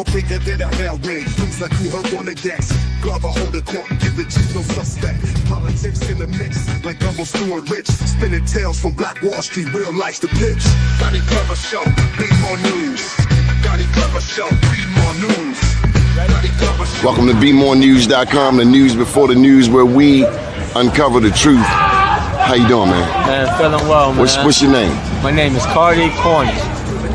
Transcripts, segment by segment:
bigger than a hell ring. Things like who hurt on the decks. Glover hold the court, give the chief no suspect. Politics in the mix, like Double Stewart Rich. Spinning tales from Black Wall Street, real life's the pitch. Doni Glover Show, be more news. Doni Glover Show, be more news. Welcome to BeMoreNews.com, the news before the news, where we uncover the truth. How you doing, man? Man, feeling well, man. What's your name? My name is Cardi Cornish.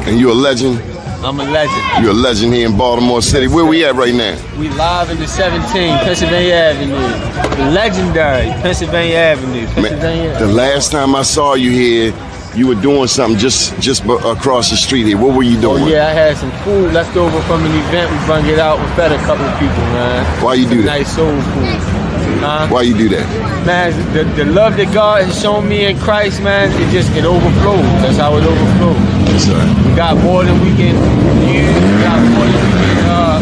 And you a legend? I'm a legend. You're a legend here in Baltimore City. Where we at right now? We live in the 17, Pennsylvania Avenue. The legendary Pennsylvania Avenue. Man, the last time I saw you here, you were doing something just across the street here. What were you doing? Oh, yeah, I had some food left over from an event. We brung it out. We fed a couple of people, man. Why you do that? Nice soul food. Why you do that? Man, the love that God has shown me in Christ, man, it overflows. That's how it overflows. Yes, sir. We got more than we can use. We got more than we can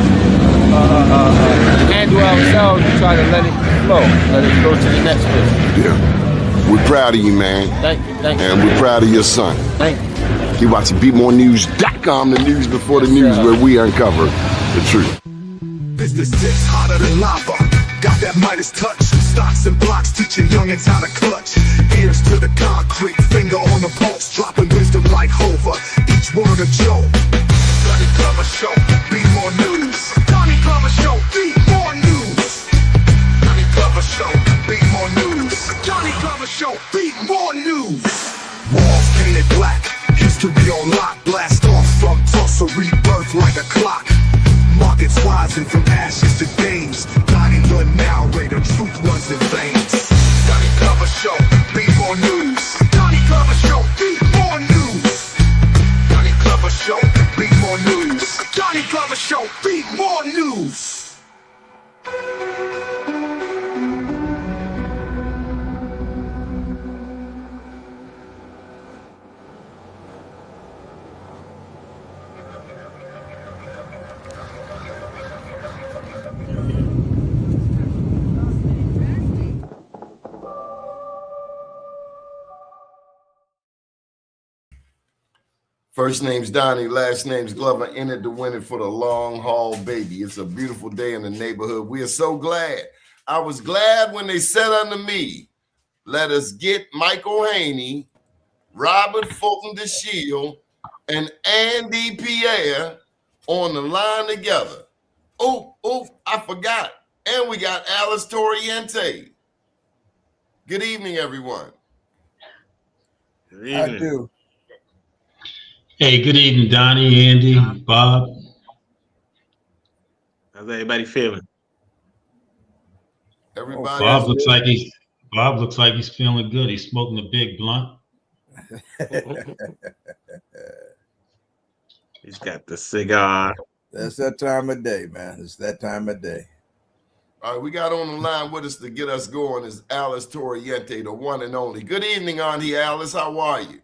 handle ourselves. We try to let it flow. Let it flow to the next person. Yeah. We're proud of you, man. Thank you. And we're proud of your son. Thank you. You're watching BeMoreNews.com, the news before the news, where we uncover the truth. Business tips hotter than lava. Got that Midas touch. Stocks and blocks teaching youngins how to clutch. Ears to the concrete, finger on the pulse, dropping wisdom like Hova. Each word a joke. Doni Glover Show, be more news. Doni Glover Show, be more news. Doni Glover Show, be more news. Doni Glover Show, be more news. Walls painted black, history on lock. Blast off from Tulsa, rebirth like a clock. Markets rising from ashes to gains. Dying the narrator, truth runs in veins. Doni Glover Show, be more news. Doni Glover Show, be more news. Doni Glover Show, be more news. Doni Glover Show, be more news. First name's Donnie, last name's Glover, entered to win it for the long haul, baby. It's a beautiful day in the neighborhood. We are so glad. I was glad when they said unto me, let us get Michael Haney, Robert Fulton DeShield, and Andy Pierre on the line together. Oh, I forgot. And we got Alice Toriente. Good evening, everyone. Good evening. I do. Hey, good evening, Donnie, Andy, Bob. How's everybody feeling? Everybody. Bob looks like he's feeling good. He's smoking a big blunt. He's got the cigar. That's that time of day, man. It's that time of day. All right, we got on the line with us to get us going is Alice Toriente, the one and only. Good evening, Auntie Alice. How are you?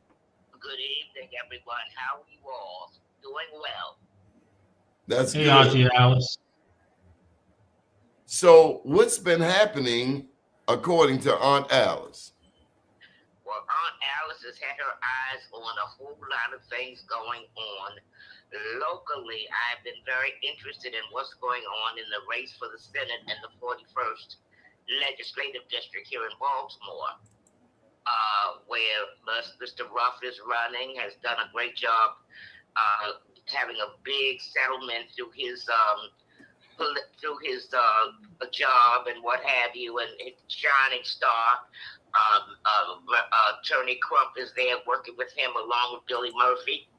Good evening, everyone. How are you all? Doing well. That's Hey, good. Auntie Alice. So what's been happening according to Aunt Alice? Well, Aunt Alice has had her eyes on a whole lot of things going on. Locally, I've been very interested in what's going on in the race for the Senate and the 41st Legislative District here in Baltimore, where Mr. Ruff is running, has done a great job having a big settlement through his job and what have you, and his shining star. Attorney Crump is there working with him along with Billy Murphy.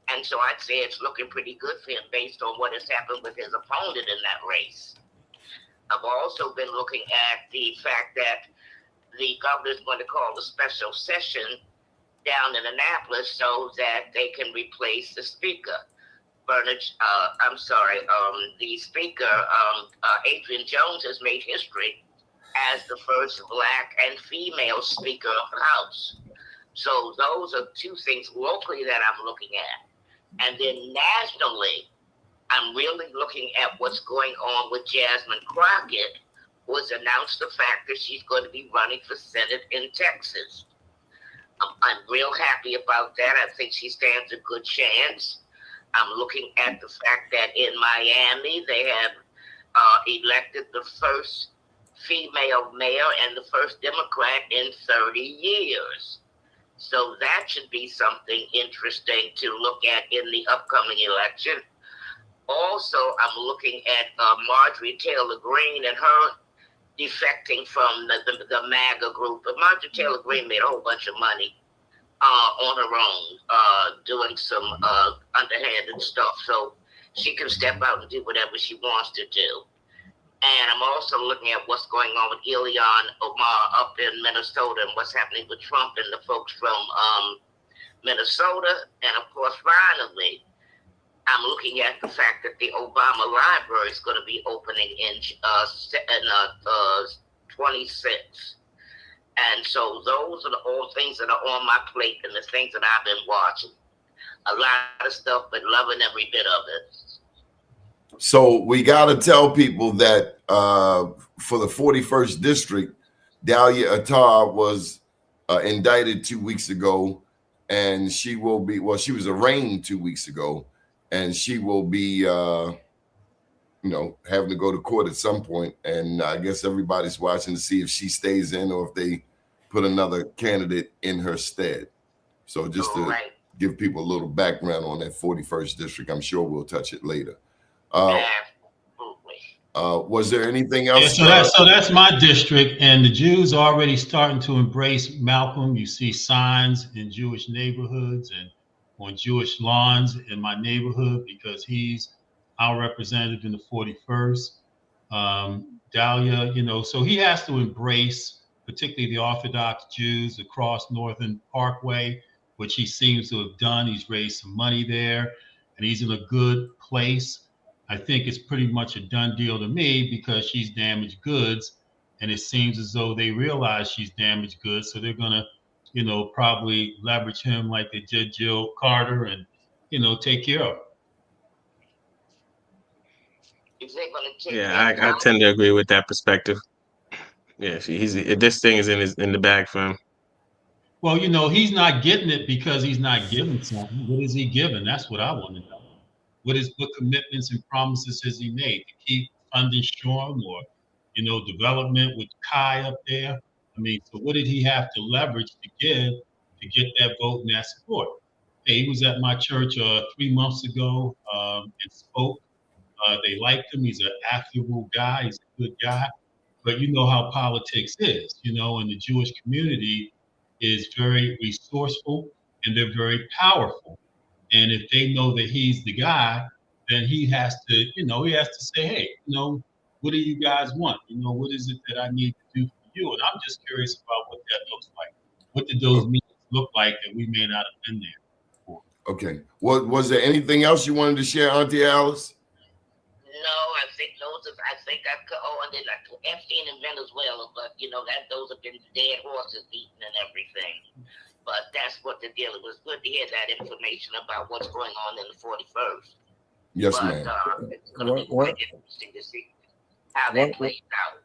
And so I'd say it's looking pretty good for him based on what has happened with his opponent in that race. I've also been looking at the fact that the governor is going to call a special session down in Annapolis so that they can replace the speaker. The speaker, Adrian Jones, has made history as the first black and female speaker of the House. So those are two things locally that I'm looking at. And then nationally, I'm really looking at what's going on with Jasmine Crockett, who has announced the fact that she's going to be running for Senate in Texas. I'm real happy about that. I think she stands a good chance. I'm looking at the fact that in Miami, they have elected the first female mayor and the first Democrat in 30 years. So that should be something interesting to look at in the upcoming election. Also, I'm looking at Marjorie Taylor Greene and her defecting from the MAGA group. But Marjorie Taylor Greene made a whole bunch of money on her own, doing some underhanded stuff. So she can step out and do whatever she wants to do. And I'm also looking at what's going on with Ilhan Omar up in Minnesota and what's happening with Trump and the folks from Minnesota. And of course, finally, I'm looking at the fact that the Obama Library is going to be opening in 26. And so those are all things that are on my plate and the things that I've been watching. A lot of stuff, but loving every bit of it. So we got to tell people that for the 41st district, Dahlia Attar was indicted 2 weeks ago, and she will be, well, she was arraigned 2 weeks ago, and she will be, having to go to court at some point. And I guess everybody's watching to see if she stays in or if they put another candidate in her stead. So just to give people a little background on that 41st district, I'm sure we'll touch it later. Was there anything else? Yeah, so that's my district, and the Jews are already starting to embrace Malcolm. You see signs in Jewish neighborhoods and on Jewish lawns in my neighborhood because he's our representative in the 41st. Dahlia, so he has to embrace particularly the Orthodox Jews across Northern Parkway, which he seems to have done. He's raised some money there, and he's in a good place. I think it's pretty much a done deal to me because she's damaged goods, and it seems as though they realize she's damaged goods, so they're gonna, probably leverage him like they did Jill Carter and, take care of her. Yeah, I tend to agree with that perspective. Yeah, this thing is in the bag for him. Well, he's not getting it because he's not giving something. What is he giving? That's what I want to know. What commitments and promises has he made to keep funding Shoreham or, development with Kai up there? I mean, so what did he have to leverage to give to get that vote and that support? Hey, he was at my church 3 months ago and spoke. They liked him. He's an affable guy. He's a good guy. But you know how politics is, and the Jewish community is very resourceful and they're very powerful. And if they know that he's the guy, then he has to, say, hey, what do you guys want? What is it that I need to do for you? And I'm just curious about what that looks like. What did those meetings look like that we may not have been there for? Okay. Was there anything else you wanted to share, Auntie Alice? No, I think I could. Oh, and then Epstein in Venezuela, but those have been dead horses eaten and everything. But that's what the deal. It was good to hear that information about what's going on in the 41st. Yes, ma'am. It's going to be quite interesting to see how that plays out.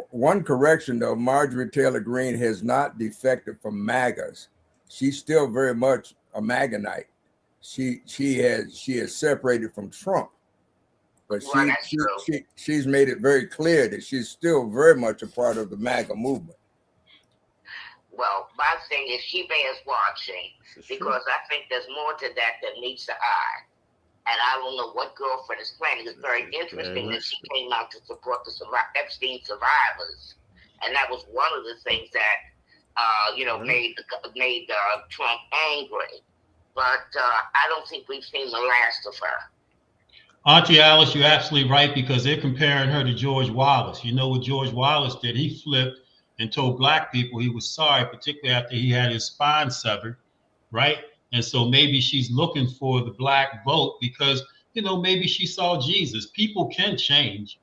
One correction, though, Marjorie Taylor Greene has not defected from MAGAs. She's still very much a MAGAnite. She has separated from Trump, but she's made it very clear that she's still very much a part of the MAGA movement. Well, my thing is she bears watching because I think there's more to that than meets the eye. And I don't know what girlfriend is planning. It's very interesting that she came out to support the Epstein survivors. And that was one of the things that, made Trump angry. But I don't think we've seen the last of her. Auntie Alice, you're absolutely right because they're comparing her to George Wallace. You know what George Wallace did? He flipped and told black people he was sorry, particularly after he had his spine severed, right? And so maybe she's looking for the black vote because, maybe she saw Jesus. People can change.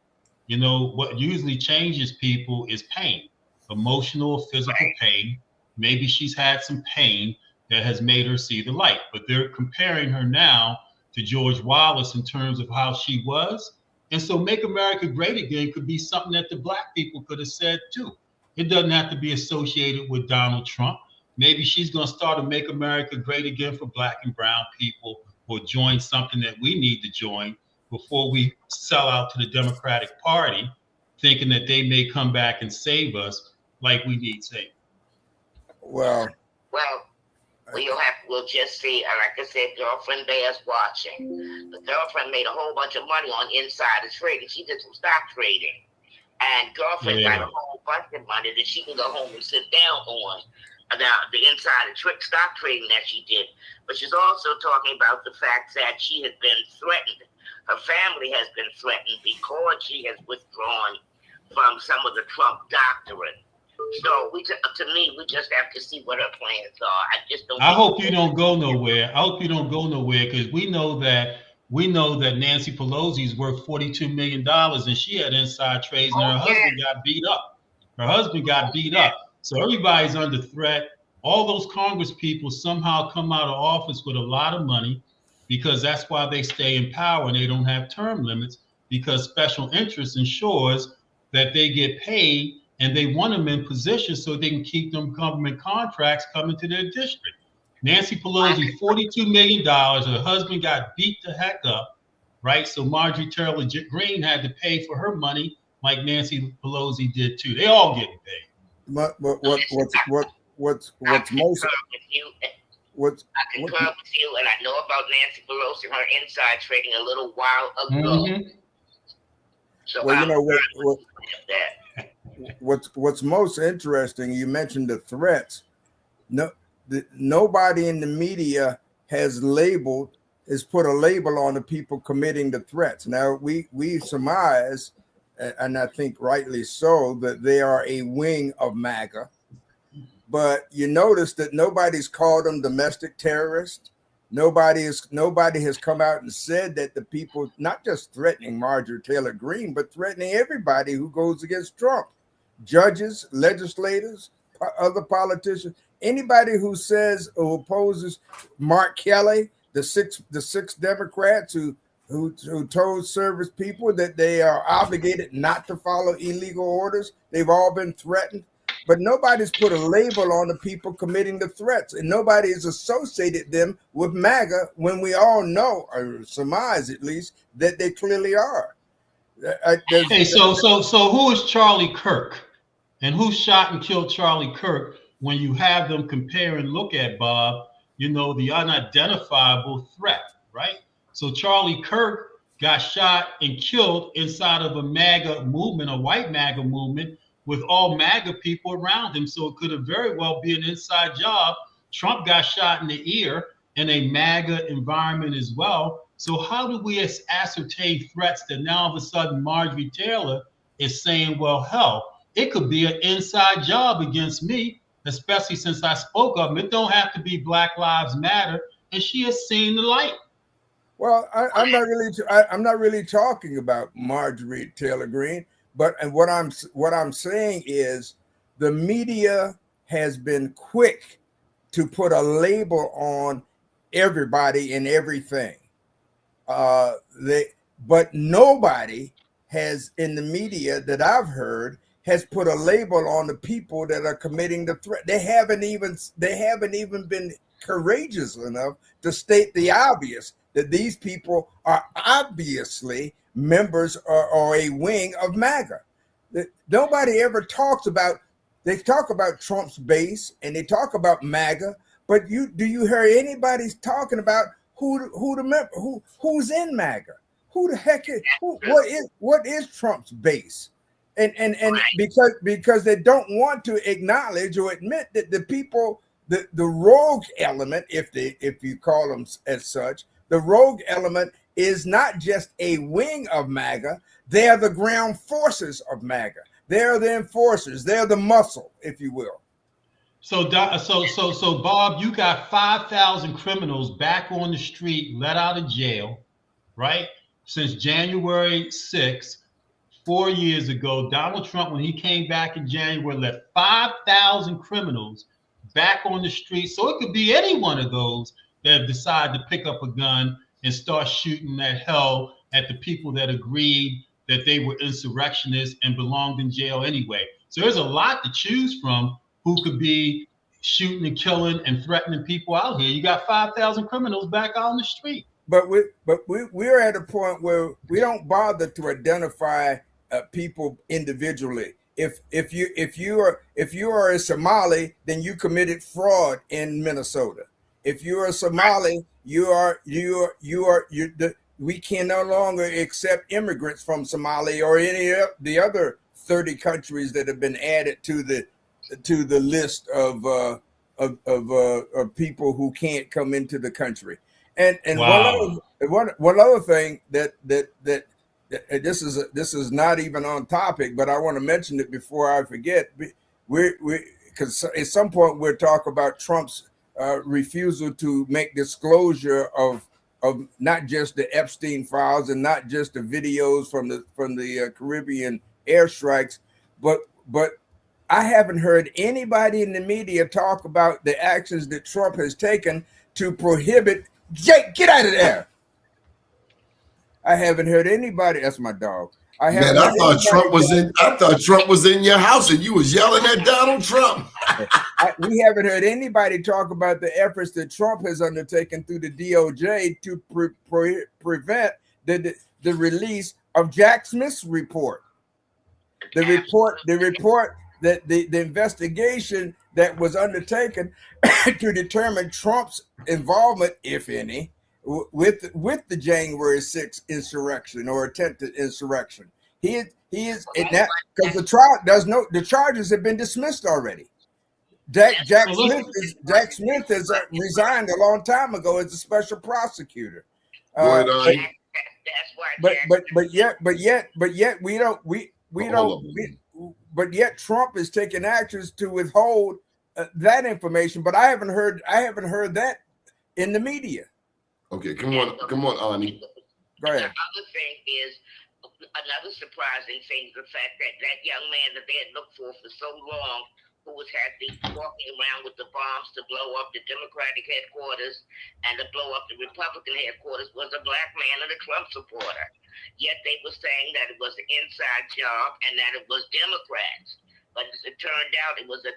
What usually changes people is pain, emotional or physical pain. Maybe she's had some pain that has made her see the light, but they're comparing her now to George Wallace in terms of how she was. And so Make America Great Again could be something that the black people could have said too. It doesn't have to be associated with Donald Trump. Maybe she's going to start a Make America Great Again for black and brown people or join something that we need to join before we sell out to the Democratic Party, thinking that they may come back and save us like we need saving. Well, we'll just see. Like I said, girlfriend Bear's watching. The girlfriend made a whole bunch of money on insider trading. She did some stock trading. And girlfriend got a whole bunch of money that she can go home and sit down on about the insider stock trading that she did. But she's also talking about the fact that she has been threatened. Her family has been threatened because she has withdrawn from some of the Trump doctrine. So we just have to see what her plans are. I hope you don't go nowhere. I hope you don't go nowhere, because we know that Nancy Pelosi's worth $42 million, and she had inside trades, and her husband got beat up. Her husband got beat up. So everybody's under threat. All those Congress people somehow come out of office with a lot of money, because that's why they stay in power and they don't have term limits, because special interest ensures that they get paid, and they want them in position so they can keep them government contracts coming to their district. Nancy Pelosi, $42 million. Her husband got beat the heck up, right? So Marjorie Taylor Greene had to pay for her money, like Nancy Pelosi did too. They all getting paid. What's most I concur with you, and I know about Nancy Pelosi and her inside trading a little while ago. Mm-hmm. So well, you know what's most interesting. You mentioned the threats. Nobody in the media has put a label on the people committing the threats. Now we surmise, and I think rightly so, that they are a wing of MAGA. But you notice that nobody's called them domestic terrorists. Nobody has come out and said that the people, not just threatening Marjorie Taylor Greene, but threatening everybody who goes against Trump, judges, legislators, other politicians, anybody who says or opposes Mark Kelly, the six Democrats who told service people that they are obligated not to follow illegal orders. They've all been threatened. But nobody's put a label on the people committing the threats, and nobody has associated them with MAGA when we all know, or surmise at least, that they clearly are. Hey, so who is Charlie Kirk? And who shot and killed Charlie Kirk? When you have them compare and look at, Bob, the unidentifiable threat, right? So Charlie Kirk got shot and killed inside of a MAGA movement, a white MAGA movement, with all MAGA people around him. So it could have very well been an inside job. Trump got shot in the ear in a MAGA environment as well. So how do we ascertain threats that now all of a sudden Marjorie Taylor is saying, well, hell, it could be an inside job against me, especially since I spoke of them. It don't have to be Black Lives Matter. And she has seen the light. Well, I'm not really talking about Marjorie Taylor Greene. But what I'm saying is the media has been quick to put a label on everybody and everything. But nobody has in the media that I've heard has put a label on the people that are committing the threat. They haven't even been courageous enough to state the obvious, that these people are obviously members or a wing of MAGA. Nobody ever talks about. They talk about Trump's base and they talk about MAGA, but do you hear anybody talking about who's in MAGA? Who the heck is what is Trump's base? And because they don't want to acknowledge or admit that the people, the rogue element, if you call them as such, the rogue element is not just a wing of MAGA. They are the ground forces of MAGA. They're the enforcers. They're the muscle, if you will. So Bob, you got 5,000 criminals back on the street, let out of jail, right? Since January 6th, 4 years ago, Donald Trump, when he came back in January, let 5,000 criminals back on the street. So it could be any one of those that decide to pick up a gun and start shooting at hell at the people that agreed that they were insurrectionists and belonged in jail anyway. So there's a lot to choose from who could be shooting and killing and threatening people out here. You got 5,000 criminals back out on the street. we're at a point where we don't bother to identify people individually. If you are a Somali, then you committed fraud in Minnesota. If you're a Somali, we can no longer accept immigrants from Somalia or any of the other 30 countries that have been added to the list of people who can't come into the country. And Wow. one other thing that this is not even on topic, but I want to mention it before I forget. Because at some point we'll talk about Trump's refusal to make disclosure of not just the Epstein files and not just the videos from the Caribbean airstrikes, but I haven't heard anybody in the media talk about the actions that Trump has taken to prohibit. Jake, get out of there! I haven't heard anybody. That's my dog. I thought Trump was in your house and you was yelling at Donald Trump. We haven't heard anybody talk about the efforts that Trump has undertaken through the DOJ to prevent the release of Jack Smith's report. The report that the investigation that was undertaken to determine Trump's involvement, if any, with the January 6th insurrection or attempted insurrection. He is because the charges have been dismissed already. Jack Smith has resigned a long time ago as a special prosecutor. But yet Trump is taking actions to withhold that information. But I haven't heard that in the media. Okay, come on, Ani. Go ahead. The other thing is, another surprising thing, the fact that that young man that they had looked for so long, who had been walking around with the bombs to blow up the Democratic headquarters and to blow up the Republican headquarters, was a black man and a Trump supporter. Yet they were saying that it was an inside job and that it was Democrats. But as it turned out, it was an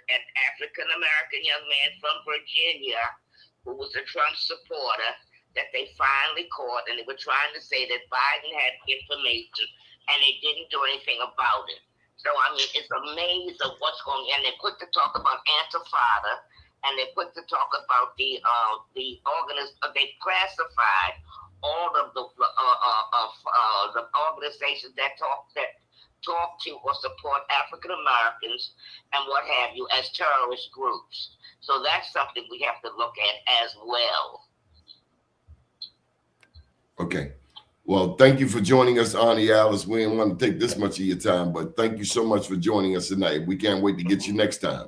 African-American young man from Virginia who was a Trump supporter that they finally caught, and they were trying to say that Biden had information and they didn't do anything about it. So, I mean, it's a maze of what's going on. And they're quick to talk about Antifada, and they're quick to talk about they classified all of the organizations that talk to or support African Americans and what have you as terrorist groups. So that's something we have to look at as well. Okay. Well, thank you for joining us, Ani Alice. We didn't want to take this much of your time, but thank you so much for joining us tonight. We can't wait to get you next time.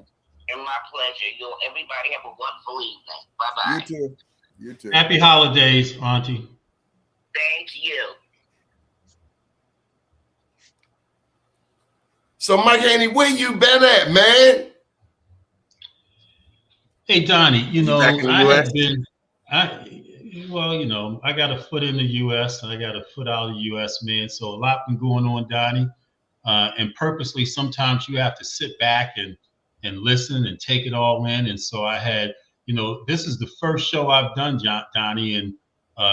And my pleasure. Everybody have a wonderful evening. Bye-bye. You too. You too. Happy holidays, Auntie. Thank you. So, Mike Haney, where you been at, man? Hey, Donnie, Back in the US? I got a foot in the U.S. and I got a foot out of the U.S., man. So a lot been going on, Donnie. And purposely, sometimes you have to sit back and listen and take it all in. And so I had, this is the first show I've done, Donnie, in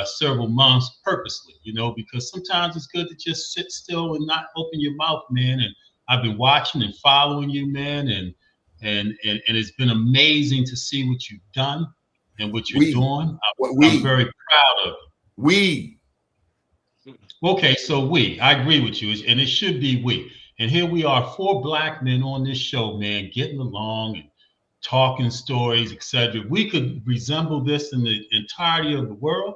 several months purposely, because sometimes it's good to just sit still and not open your mouth, man. And I've been watching and following you, man. And it's been amazing to see what you've done and what you're doing. I'm very proud of you. Okay, so I agree with you, and it should be we. And here we are, 4 black men on this show, man, getting along and talking stories, etc. We could resemble this in the entirety of the world.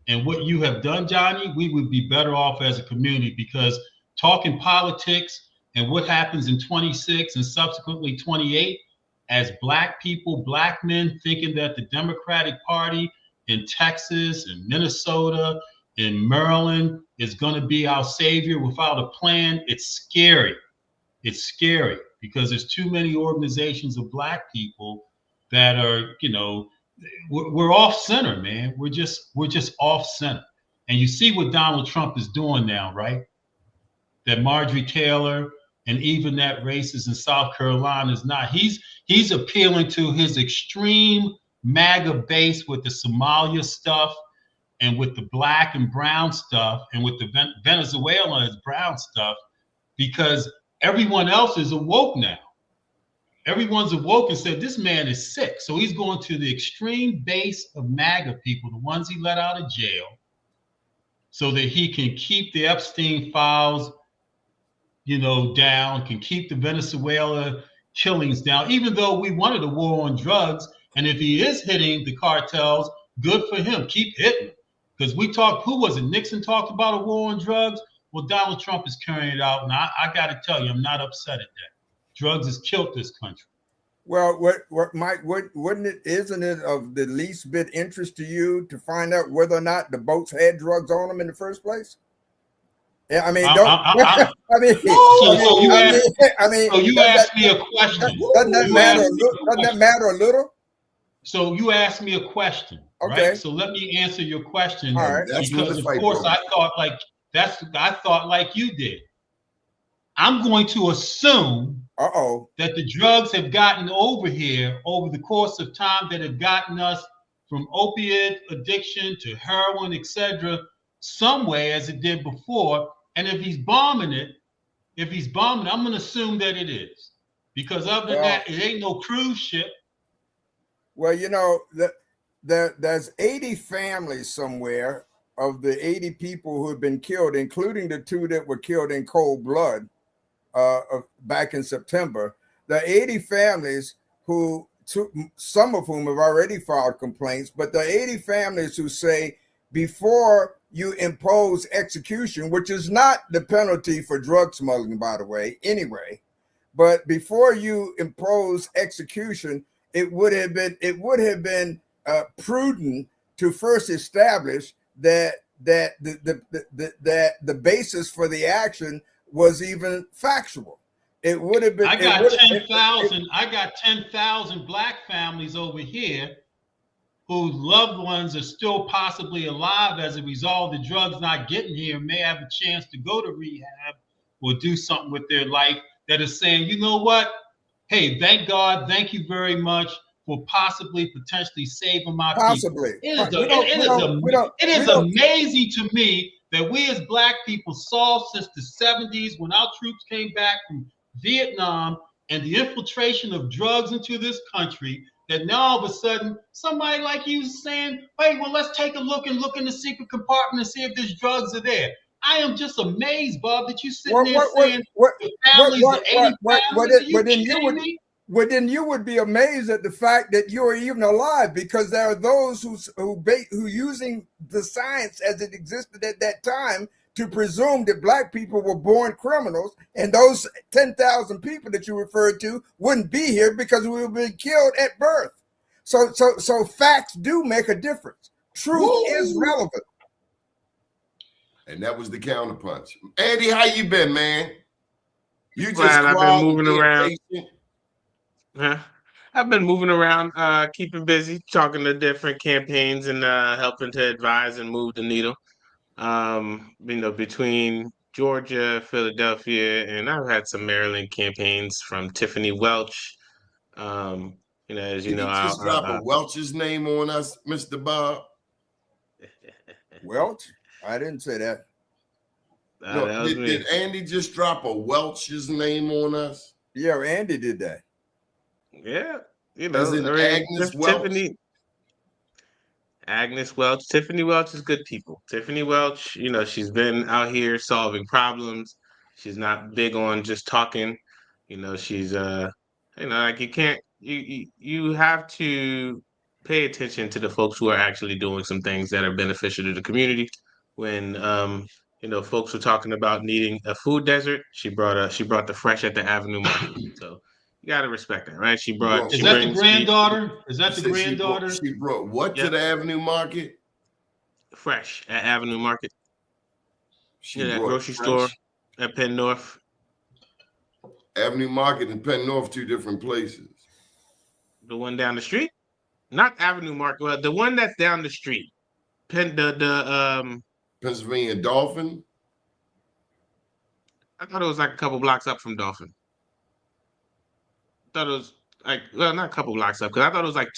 And what you have done, Johnny, we would be better off as a community, because talking politics and what happens in 26 and subsequently 28, as black people, black men thinking that the Democratic Party in Texas and Minnesota and Maryland is going to be our savior without a plan, it's scary. It's scary because there's too many organizations of black people that are, we're off center, man. We're just off center. And you see what Donald Trump is doing now, right? That Marjorie Taylor and even that racist in South Carolina is not. He's appealing to his extreme MAGA base with the Somalia stuff and with the black and brown stuff, and with the Venezuela is brown stuff, because everyone else is awoke now. Everyone's awoke and said, this man is sick. So he's going to the extreme base of MAGA people, the ones he let out of jail, so that he can keep the Epstein files, down, can keep the Venezuela killings down, even though we wanted a war on drugs. And if he is hitting the cartels, good for him. Keep hitting. Because who was it? Nixon talked about a war on drugs. Well, Donald Trump is carrying it out. And I got to tell you, I'm not upset at that. Drugs has killed this country. Well, Mike, isn't it of the least bit interest to you to find out whether or not the boats had drugs on them in the first place? Yeah, I mean, So you asked me a question. Doesn't that matter a little? So you asked me a question, okay? Right? So let me answer your question. All right. Because of course I thought like you did. I'm going to assume that the drugs have gotten over here over the course of time, that have gotten us from opiate addiction to heroin, etc., some way as it did before. And if he's bombing it, I'm going to assume that it is, because other than that, it ain't no cruise ship. Well, there's 80 families somewhere of the 80 people who have been killed, including the 2 that were killed in cold blood back in September. There are 80 families some of whom have already filed complaints, but there are 80 families who say, before you impose execution, which is not the penalty for drug smuggling, by the way, anyway, but before you impose execution, it would have been prudent to first establish that the basis for the action was even factual. It would have been. I got 10,000 black families over here whose loved ones are still possibly alive as a result of the drugs not getting here, may have a chance to go to rehab or do something with their life, that is saying, you know what? Hey, thank God, thank you very much for potentially saving my people. It is amazing to me that we as black people saw since the 70s, when our troops came back from Vietnam and the infiltration of drugs into this country, that now all of a sudden somebody like you is saying, hey, well, let's take a look in the secret compartment and see if there's drugs are there. I am just amazed, Bob, that you sitting there saying the families of 80 families. Well, then you would be amazed at the fact that you are even alive, because there are those who using the science as it existed at that time to presume that black people were born criminals, and those 10,000 people that you referred to wouldn't be here because we would be killed at birth. So facts do make a difference. Truth is relevant. And that was the counterpunch. Andy, how you been, man? You just I've been moving around. I've been moving around, keeping busy, talking to different campaigns and helping to advise and move the needle. Between Georgia, Philadelphia, and I've had some Maryland campaigns from Tiffany Welch. As you know, you just drop a Welch's name on us, Mr. Bob. Welch? I didn't say that. No, did Andy just drop a Welch's name on us? Yeah, Andy did that. Yeah, Agnes Welch. Agnes Welch. Tiffany Welch is good people. Tiffany Welch, she's been out here solving problems. She's not big on just talking. She's you have to pay attention to the folks who are actually doing some things that are beneficial to the community. When folks were talking about needing a food desert, she brought the fresh at the Avenue Market. So you got to respect that, right? Is that the granddaughter? Is that the granddaughter? She brought what to the Avenue Market? Fresh at Avenue Market. That grocery store at Penn North. Avenue Market and Penn North, 2 different places. The one down the street? Not Avenue Market. Well, the one that's down the street. Pennsylvania Dolphin? I thought it was like a couple blocks up from Dolphin. I thought it was not a couple blocks up, because I thought it was like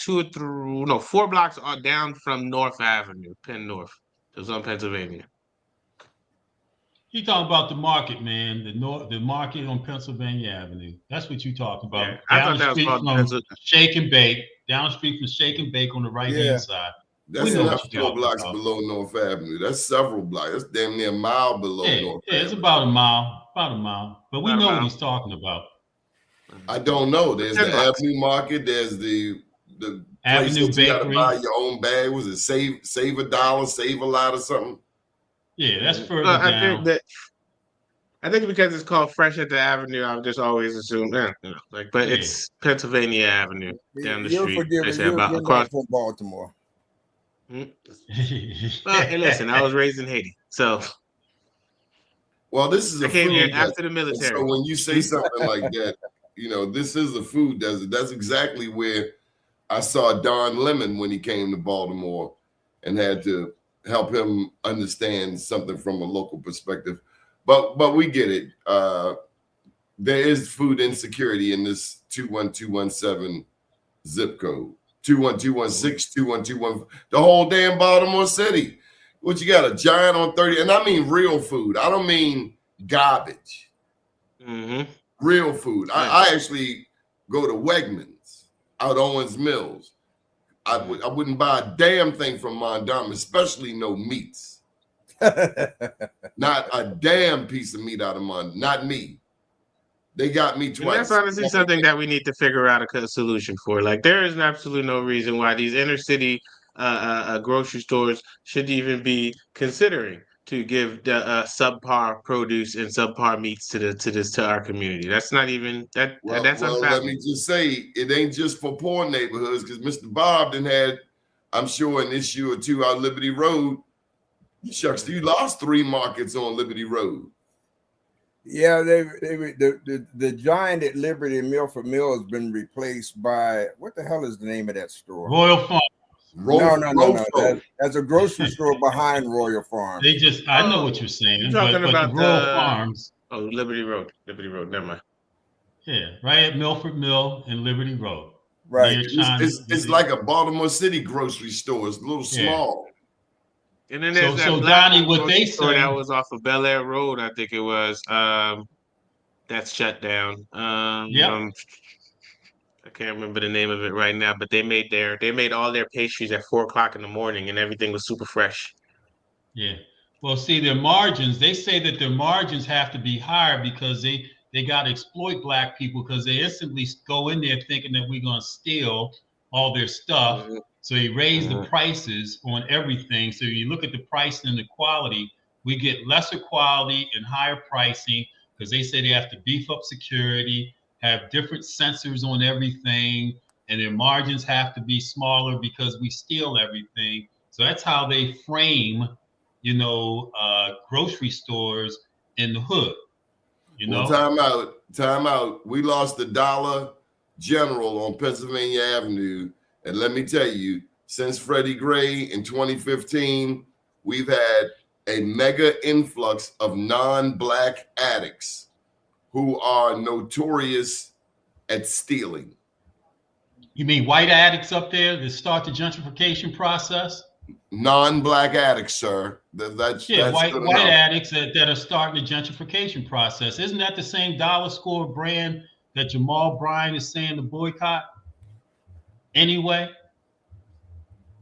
4 blocks down from North Avenue, Penn North. It was on Pennsylvania. You talking about the market, man? The market on Pennsylvania Avenue. That's what you talking about. Yeah, I Down thought the that was street called from Pennsylvania. Shake and Bake. Down the street from Shake and Bake on the right hand side. That's know not what you're 4 talking blocks about. below North Avenue. That's several blocks. That's damn near a mile below North Yeah, Avenue. it's about a mile. About a mile. But we About a know what mile. he's talking about. I don't know. There's 10 the blocks. Avenue Market. There's the place Avenue that you got to Bakery. buy your own bag. Was it save $1, save a lot or something? Yeah, that's further Well, down. I think because it's called Fresh at the Avenue, I've just always assumed, but Yeah. it's Pennsylvania Avenue down the You're street. forgiven. They say You're about not across. from Baltimore. Well, hey, listen, I was raised in Haiti, so Well, this is a I came food here desert. after the And military. so when you say something like that, this is a food desert. That's exactly where I saw Don Lemon when he came to Baltimore and had to help him understand something from a local perspective. But we get it. There is food insecurity in this 21217 zip code. 21216, 21215, the whole damn Baltimore City. What you got, a giant on 30? And I mean real food. I don't mean garbage. Mm-hmm. Real food. I actually go to Wegmans out Owens Mills. I wouldn't buy a damn thing from Mondama, especially no meats. Not a damn piece of meat out of Mondama. Not me. They got me And twice. that's honestly something that we need to figure out a solution for. Like, there is absolutely no reason why these inner city grocery stores should even be considering to give the subpar produce and subpar meats to our community. That's not even that. That's Well, let unfathomable. me just say, it ain't just for poor neighborhoods, because Mr. Bob done had, I'm sure, an issue or two out Liberty Road. Shucks, you lost 3 markets on Liberty Road. Yeah, the giant at Liberty and Milford Mill has been replaced by, what the hell is the name of that store? Royal Farm. No. That's a grocery store behind Royal Farm. I know what you're saying. You're talking but about the Royal Farms. Oh, Liberty Road. Never mind. Yeah, right at Milford Mill and Liberty Road. Right. It's like a Baltimore City grocery store. It's a little small. And then there's So that black Donnie, what they store say that was off of Bel Air Road, I think it was. That's shut down. I can't remember the name of it right now, but they made all their pastries at 4:00 in the morning, and everything was super fresh. Yeah. Well, see, their margins, they say that their margins have to be higher because they got to exploit black people, because they instantly go in there thinking that we're going to steal all their stuff. Mhm. So they raise the prices on everything. So you look at the price and the quality, we get lesser quality and higher pricing, because they say they have to beef up security, have different sensors on everything, and their margins have to be smaller because we steal everything. So that's how they frame, grocery stores in the hood. Well, time out. We lost the Dollar General on Pennsylvania Avenue. And let me tell you, since Freddie Gray in 2015, we've had a mega influx of non-black addicts who are notorious at stealing. You mean white addicts up there that start the gentrification process? Non-black addicts, sir. That's white addicts that are starting the gentrification process. Isn't that the same dollar store brand that Jamal Bryan is saying to boycott? Anyway,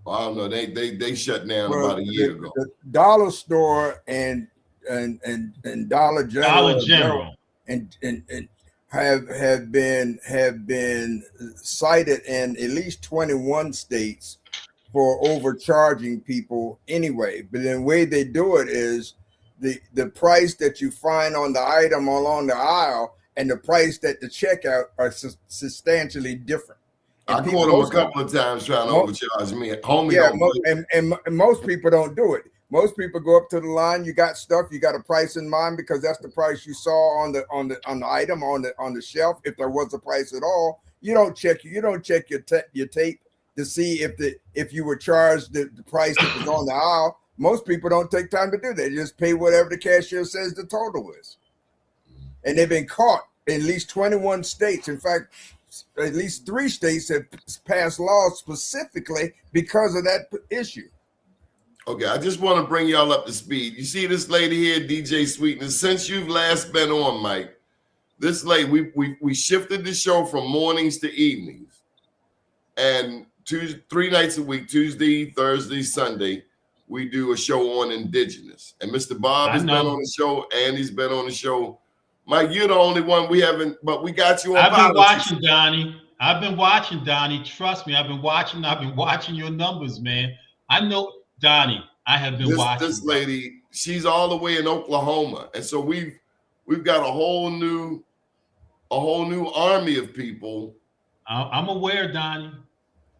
I don't know. They shut down about a year ago. The dollar store and Dollar General, and have been cited in at least 21 states for overcharging people anyway. But the way they do it is the price that you find on the item along the aisle and the price at the checkout are substantially different. I caught them a couple of times trying to overcharge me. And most people don't do it. Most people go up to the line. You got stuff. You got a price in mind because that's the price you saw on the item on the shelf. If there was a price at all, you don't check your tape to see if you were charged the price that was on the aisle. Most people don't take time to do that. They just pay whatever the cashier says the total is. And they've been caught in at least 21 states. In fact, at least 3 states have passed laws specifically because of that issue. Okay, I just want to bring y'all up to speed. You see this lady here, DJ Sweetness. Since you've last been on, Mike, this lady, we shifted the show from mornings to evenings, and 3 nights a week, Tuesday, Thursday, Sunday, we do a show on Indigenous. And Mr. Bob has been on the show, Andy's been on the show. Mike, you're the only one we haven't, but we got you on. I've been watching, Donnie. I've been watching, Donnie. Trust me, I've been watching your numbers, man. I know, Donnie. I have been watching. This lady, she's all the way in Oklahoma, and so we've got a whole new army of people. I'm aware, Donnie.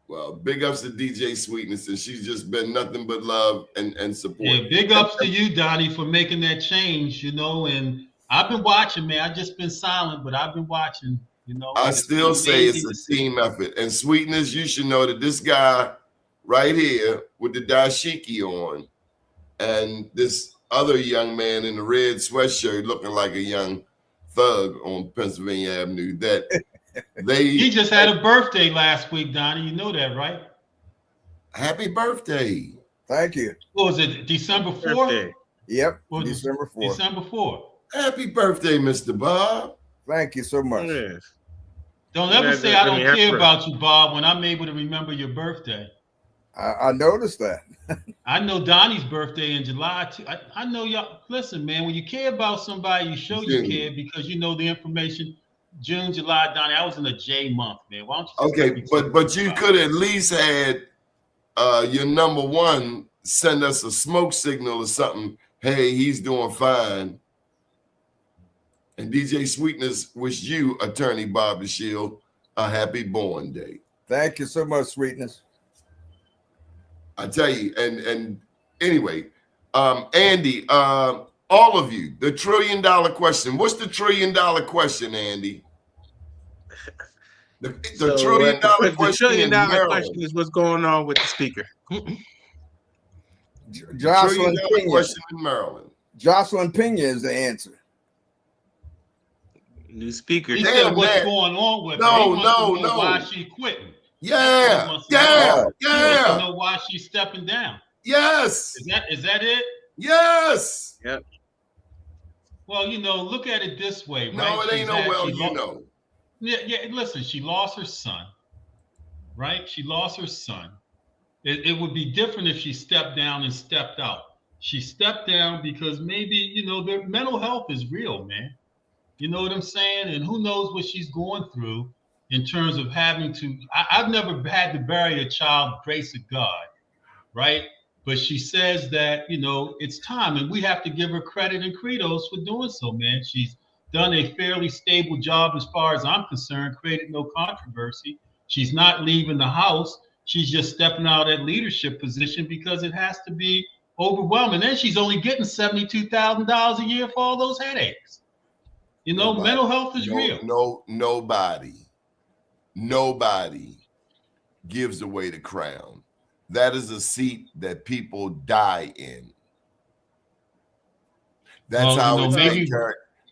Well, big ups to DJ Sweetness, and she's just been nothing but love and support. Yeah, big ups to you, Donnie, for making that change, you know, and I've been watching, man. I've just been silent, but I've been watching, you know. I still say it's a team effort. And Sweetness, you should know that this guy right here with the dashiki on and this other young man in the red sweatshirt looking like a young thug on Pennsylvania Avenue, that he just had a birthday last week, Donnie. You know that, right? Happy birthday. Thank you. What was it, December 4th? Yep, December 4th. December 4th. Happy birthday, Mr. Bob. Thank you so much. Yes. Don't ever say I don't care about you, Bob, when I'm able to remember your birthday. I noticed that. I know Donnie's birthday in July too. I know y'all. Listen, man, when you care about somebody, you show you care because you know the information. June, July, Donnie. I was in a J month, man. Why don't you? Okay, but you could at least had your number one send us a smoke signal or something. Hey, he's doing fine. And DJ Sweetness wish you, Attorney Bob DeShield, a happy born day. Thank you so much, Sweetness. I tell you, and anyway, Andy, all of you, the $1 trillion question. What's the $1 trillion question, Andy? The $1 trillion question. The $1 trillion question is what's going on with the speaker. Jocelyn Pena. Question in Maryland. Jocelyn Pena is the answer. New speaker. He said what's going on with her. No. Why she quitting? Yeah. He wants to know why she's stepping down. Yes. Is that it? Yes. Yep. Well, you know, look at it this way, right? No, it ain't no well, you know. Yeah. Listen, she lost her son, right? She lost her son. It would be different if she stepped down and stepped out. She stepped down because maybe, you know, their mental health is real, man. You know what I'm saying? And who knows what she's going through in terms of having to. I've never had to bury a child, grace of God, right? But she says that, you know, it's time, and we have to give her credit and kudos for doing so, man. She's done a fairly stable job as far as I'm concerned, created no controversy. She's not leaving the house. She's just stepping out of that leadership position because it has to be overwhelming. And she's only getting $72,000 a year for all those headaches. You know, mental health is real. Nobody gives away the crown. That is a seat that people die in. That's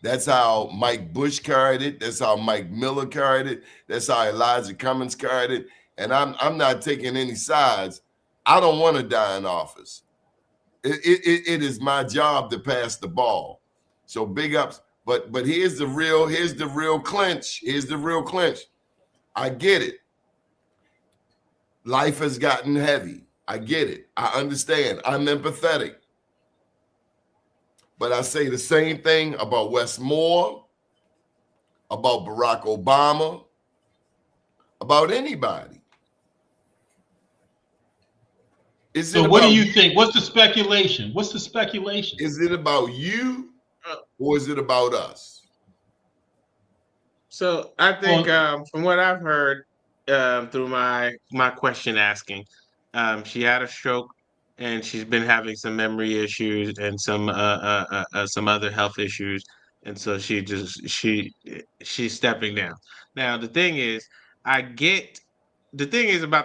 that's how Mike Bush carried it. That's how Mike Miller carried it. That's how Elijah Cummings carried it. And I'm not taking any sides. I don't want to die in office. It is my job to pass the ball. So big ups. But here's the real clinch. Here's the real clinch. I get it. Life has gotten heavy. I get it. I understand. I'm empathetic. But I say the same thing about Wes Moore, about Barack Obama, about anybody. So what do you think? What's the speculation? What's the speculation? Is it about you or is it about us? So I think from what I've heard through my question asking, she had a stroke and she's been having some memory issues and some other health issues, and so she's stepping down. Now the thing is about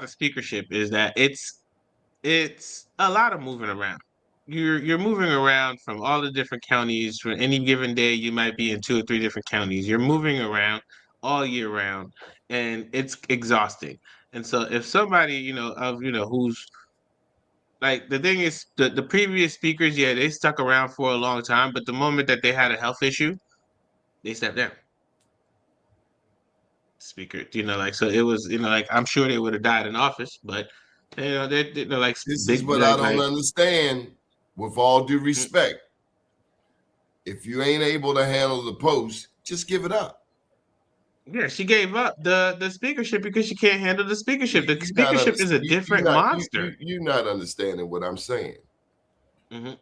the speakership is that it's a lot of moving around. You're moving around from all the different counties. For any given day, you might be in 2 or 3 different counties. You're moving around all year round, and it's exhausting. And so, if somebody who's like the thing is, the previous speakers, yeah, they stuck around for a long time, but the moment that they had a health issue, they stepped down. Speaker, like, so it was, like, I'm sure they would have died in office, but they're like This is big, what I don't like understand. With all due respect, if you ain't able to handle the post, just give it up. Yeah, she gave up the speakership because she can't handle the speakership. The speakership is a different monster. You're not understanding what I'm saying. Mhm.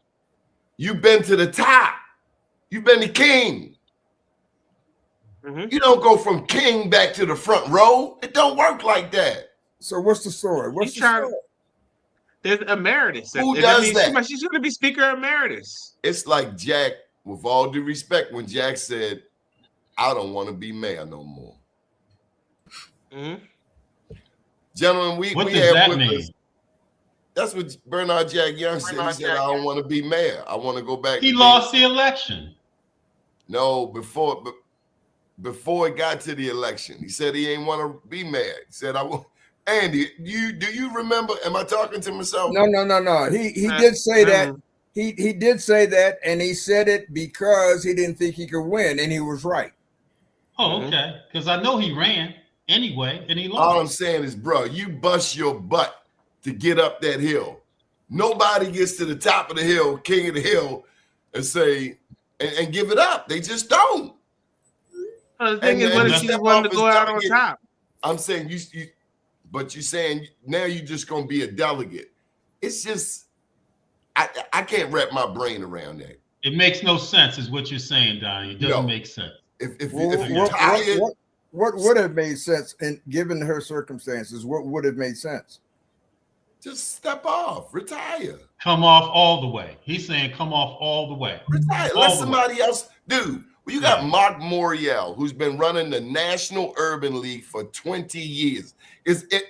You've been to the top. You've been the king. Mhm. You don't go from king back to the front row. It don't work like that. So what's the story? What's She's the trying- story? There's emeritus. Who does that? She's going to be speaker emeritus. It's like Jack, with all due respect, when Jack said, I don't want to be mayor no more. Mhm. Gentlemen, we What we does have that with mean? us. That's what Bernard Jack Young said. He said, I don't want to be mayor. I want to go back. He lost the election. No, before it got to the election, he said he ain't want to be mayor. He said, I want. Andy, do you remember? Am I talking to myself? No. He did say that. He did say that, and he said it because he didn't think he could win, and he was right. Oh, okay. Because I know he ran anyway, and he lost. All I'm saying is, bro, you bust your butt to get up that hill. Nobody gets to the top of the hill, king of the hill, and say and give it up. They just don't. The thing is, what if she wanted to go out on top? I'm saying but you're saying now you're just gonna be a delegate. It's just I can't wrap my brain around that. It makes no sense, is what you're saying, Donnie. It doesn't make sense. If you're tired, what would have made sense, and given her circumstances, what would have made sense? just step off, retire. Come off all the way. He's saying come off all the way. Retire. Let somebody else, dude. Well, you got Mark Morial, who's been running the National Urban League for 20 years.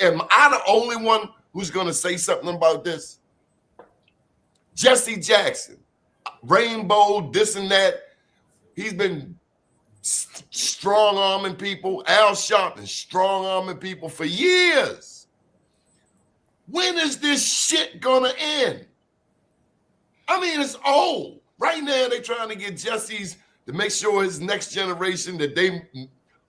Am I the only one who's going to say something about this? Jesse Jackson, Rainbow, this and that. He's been strong-arming people. Al Sharpton, strong-arming people for years. When is this shit going to end? I mean, it's old. Right now, they're trying to get Jesse's to make sure his next generation that they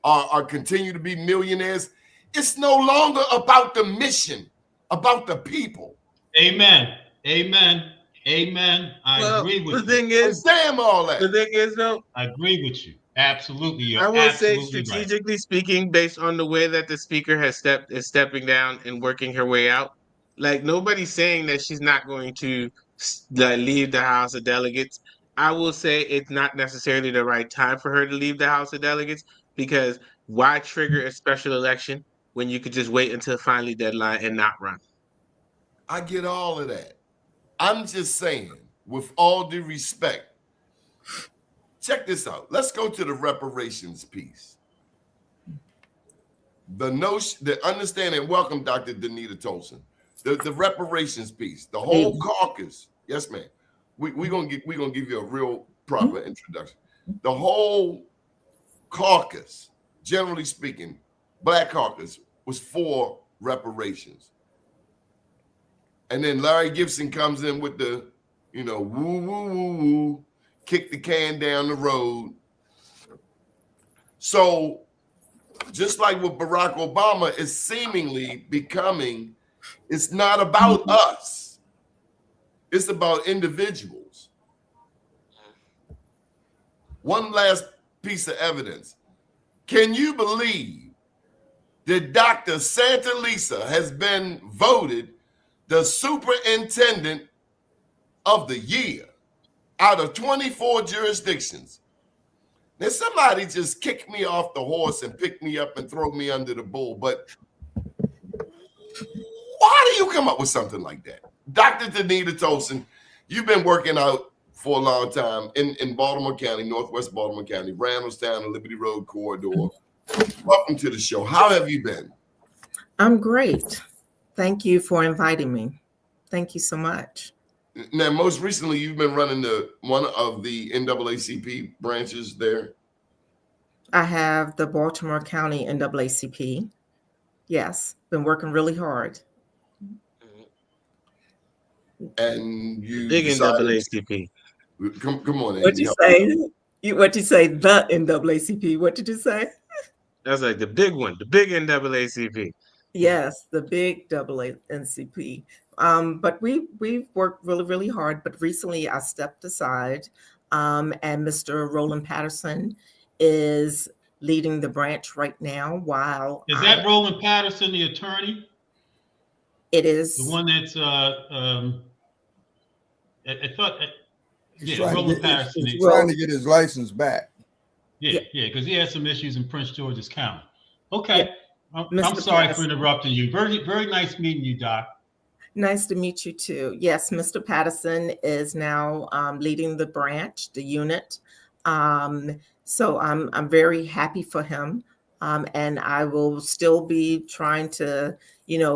are continue to be millionaires. It's no longer about the mission, about the people. Amen. Amen. Amen. I agree with you. The thing is, damn all that. The thing is, though, I agree with you. Absolutely. You're I will say, absolutely strategically speaking, based on the way that the speaker is stepping down and working her way out, like nobody's saying that she's not going to leave the House of Delegates. I will say it's not necessarily the right time for her to leave the House of Delegates, because why trigger a special election when you could just wait until finally deadline and not run? I get all of that. I'm just saying, with all due respect, check this out. Let's go to the reparations piece. The notion, the understanding, welcome, Dr. DANITA TOLSON. The reparations piece, the whole caucus. Yes, ma'am. We're gonna give you a real proper introduction. The whole caucus, generally speaking, Black caucus, was for reparations. And then Larry Gibson comes in with the, woo, woo, woo, woo, kick the can down the road. So just like with Barack Obama, it's seemingly becoming, it's not about us. It's about individuals. One last piece of evidence. Can you believe that Dr. Santa Lisa has been voted the superintendent of the year out of 24 jurisdictions? Now, somebody just kicked me off the horse and picked me up and throw me under the bull, but why do you come up with something like that? Dr. DANITA TOLSON, you've been working out for a long time in Baltimore County, Northwest Baltimore County, Randallstown, and Liberty Road corridor. Welcome to the show. How have you been? I'm great. Thank you for inviting me. Thank you so much. Now, most recently, you've been running one of the NAACP branches there. I have the Baltimore County and you Big decided. NAACP. Come on, What'd you say? What'd you say? The NAACP. What did you say? That's like the big one, the big NAACP. Yes, the big NCP. But we've worked really, really hard. But recently I stepped aside, and Mr. Roland Patterson is leading the branch right now. While Is that Roland Patterson, the attorney? It is the one that's I thought. Roland Patterson. He's trying to get his license back. Yeah, because he had some issues in Prince George's County. Okay. Yeah. I'm sorry for interrupting you. Very, very nice meeting you, Doc. Nice to meet you too. Yes, Mr. Patterson is now leading the branch, the unit. So I'm very happy for him. And I will still be trying to,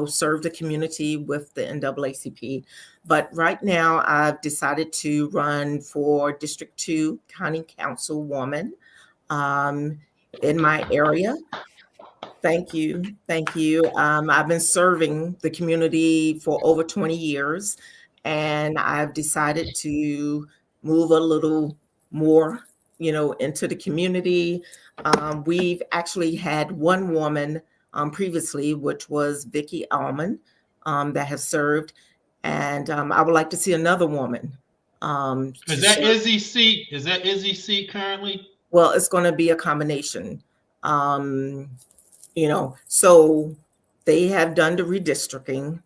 serve the community with the NAACP. But right now I've decided to run for District 2 County Councilwoman in my area. Thank you. I've been serving the community for over 20 years, and I've decided to move a little more, into the community. We've actually had one woman previously, which was Vicki Allman, that has served, and I would like to see another woman. Is that Izzy's seat? Is that Izzy's seat currently? Well, it's going to be a combination. So they have done the redistricting,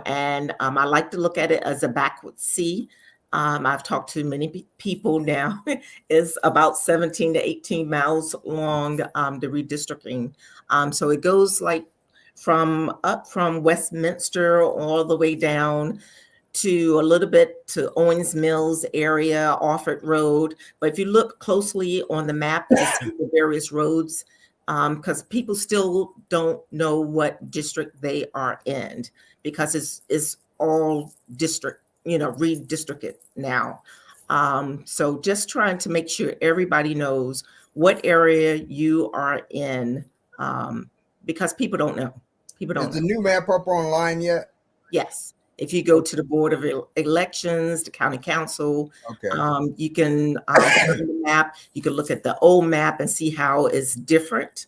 and I like to look at it as a backward C. I've talked to many people now. It's about 17 to 18 miles long, the redistricting. So it goes from Westminster all the way down to a little bit to Owens Mills area, Offord Road. But if you look closely on the map, you see the various roads, because people still don't know what district they are in, because it's all district, redistricted now. So just trying to make sure everybody knows what area you are in, because people don't know. Is the new map up online yet? Yes. If you go to the Board of Elections, the County Council, okay. You can look at the map. You can look at the old map and see how it's different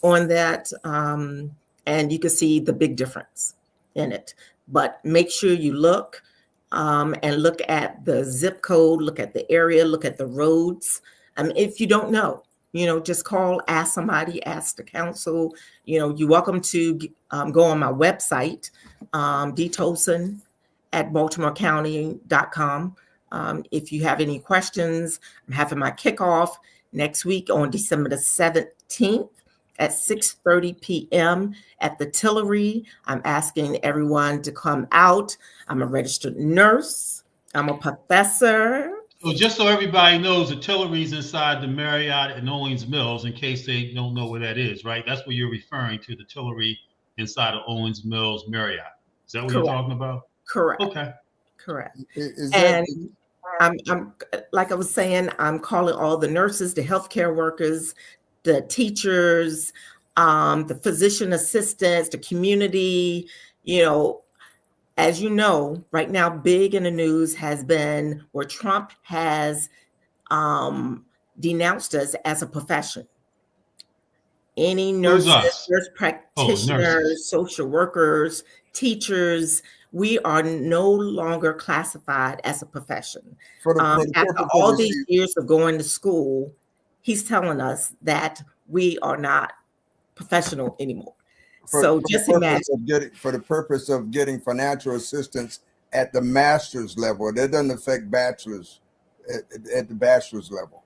on that, and you can see the big difference in it. But make sure you look and look at the zip code, look at the area, look at the roads. If you don't know, just call, ask somebody, ask the council. You're welcome to go on my website, dtolson@baltimorecounty.com. If you have any questions, I'm having my kickoff next week on December the 17th at 6:30 p.m. at the Tillery. I'm asking everyone to come out. I'm a registered nurse. I'm a professor. So just so everybody knows, the Tillery's inside the Marriott and Owens Mills, in case they don't know where that is, right? That's what you're referring to, the Tillery inside of Owens Mills Marriott. Is that what you're talking about? Correct. Okay. Correct. And I'm like I was saying, I'm calling all the nurses, the healthcare workers, the teachers, the physician assistants, the community. As you know, right now, big in the news has been where Trump has denounced us as a profession. Any nurses, nurse practitioners, social workers, teachers, we are no longer classified as a profession. After all these years of going to school, he's telling us that we are not professional anymore. So just imagine. For the purpose of getting financial assistance at the master's level, that doesn't affect bachelor's at the bachelor's level.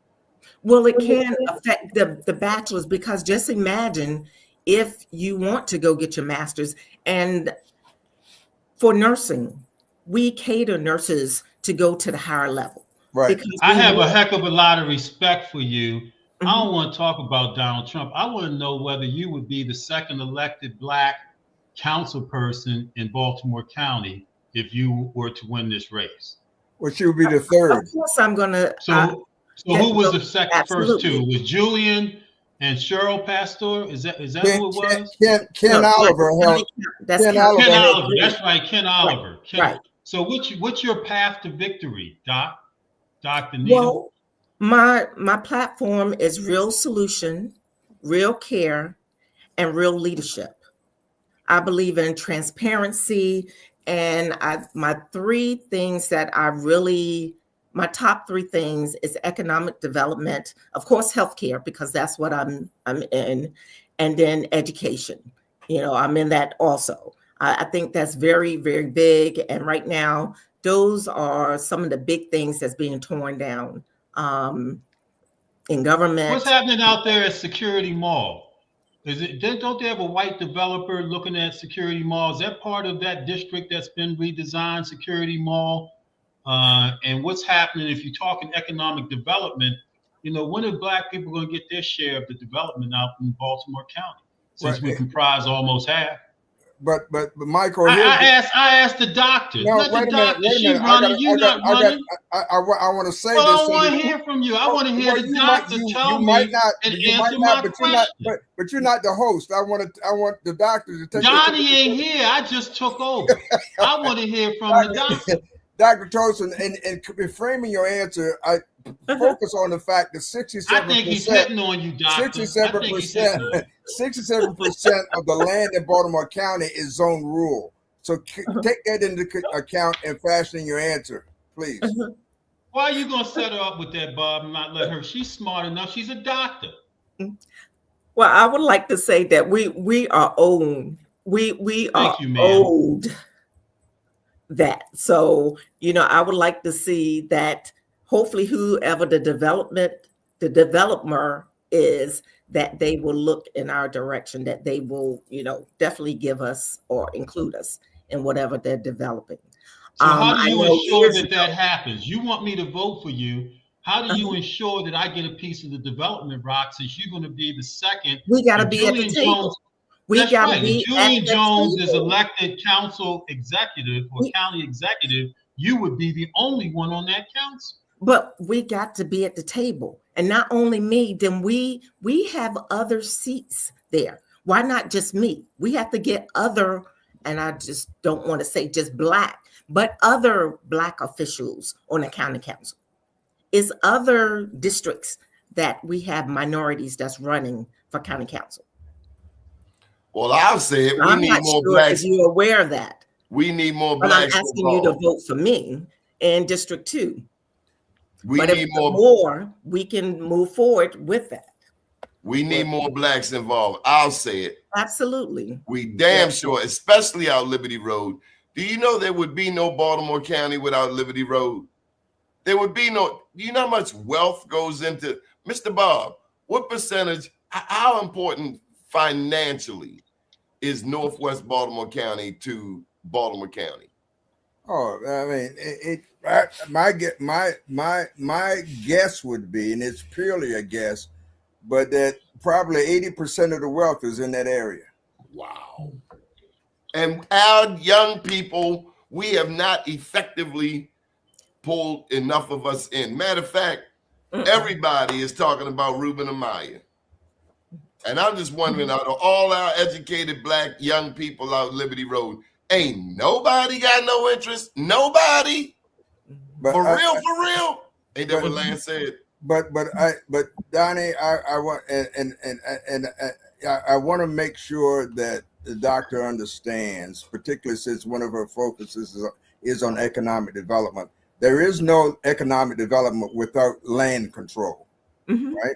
Well, it can affect the bachelor's, because just imagine if you want to go get your master's. And for nursing, we cater nurses to go to the higher level. Right. I have a heck of a lot of respect for you. I don't want to talk about Donald Trump. I want to know whether you would be the second elected Black council person in Baltimore County if you were to win this race. Well, she would be the third. Of course, I'm going to. So who was the second, first two? Was Julian and Cheryl Pastor? Is that who it was? Ken Oliver. That's Ken Oliver. That's right, Ken Oliver. Right. So what's your path to victory, Dr. Nita? Well, my platform is real solution, real care, and real leadership. I believe in transparency, and my three things that my top three things is economic development, of course, healthcare, because that's what I'm in, and then education. I'm in that also. I think that's very, very big. And right now, those are some of the big things that's being torn down in government. What's happening out there at Security Mall? Don't they have a white developer looking at Security Mall? Is that part of that district that's been redesigned, Security Mall? And what's happening if you're talking economic development? When are Black people going to get their share of the development out in Baltimore County? Since we comprise almost half. But Michael, I asked the doctor. No, Let wait the a minute. doctor. She running. You not running. I want to say Well, this. I want to hear from you. I want to hear the doctor tell me and answer my question. But you're not the host. I want the doctor to take. Donnie ain't here. I just took over. I want to hear from the doctor. Dr. Tosin, and framing your answer, I focus on the fact that 67%. I think he's hitting on you, doctor. 67% of the land in Baltimore County is zone rural. So take that into account and fashion your answer, please. Why are you gonna set her up with that, Bob, and not let her? She's smart enough. She's a doctor. Well, I would like to say that we are owned. We are owed that. So, I would like to see that hopefully whoever the developer is, that they will look in our direction, that they will, definitely give us or include us in whatever they're developing. So how do you ensure that happens? You want me to vote for you. How do you ensure that I get a piece of the development, Rock, since you're going to be the second? We got to be at the table. Julian Jones is elected council executive or county executive. You would be the only one on that council. But we got to be at the table, and not only me. Then we have other seats there. Why not just me? We have to get other, and I just don't want to say just Black, but other Black officials on the county council. It's other districts that we have minorities that's running for county council. Well, I'll say it. I'm not sure if you're aware of that. We need more Blacks. I'm asking you to vote for me in District 2. But if more, we can move forward with that. We need more Blacks involved. I'll say it. Absolutely. We damn sure, especially out Liberty Road. Do you know there would be no Baltimore County without Liberty Road? There would be no. Do you know how much wealth goes into, Mr. Bob? What percentage? How important financially is Northwest Baltimore County to Baltimore County? Oh, I mean, my guess would be, and it's purely a guess, but that probably 80% of the wealth is in that area. Wow. And our young people, we have not effectively pulled enough of us in. Matter of fact, everybody is talking about Reuben Amaya. And I'm just wondering, out of all our educated Black young people out Liberty Road, ain't nobody got no interest? Nobody? But for real? Ain't that what Lance said? But Donnie, I want I want to make sure that the doctor understands, particularly since one of her focuses is on economic development. There is no economic development without land control, right?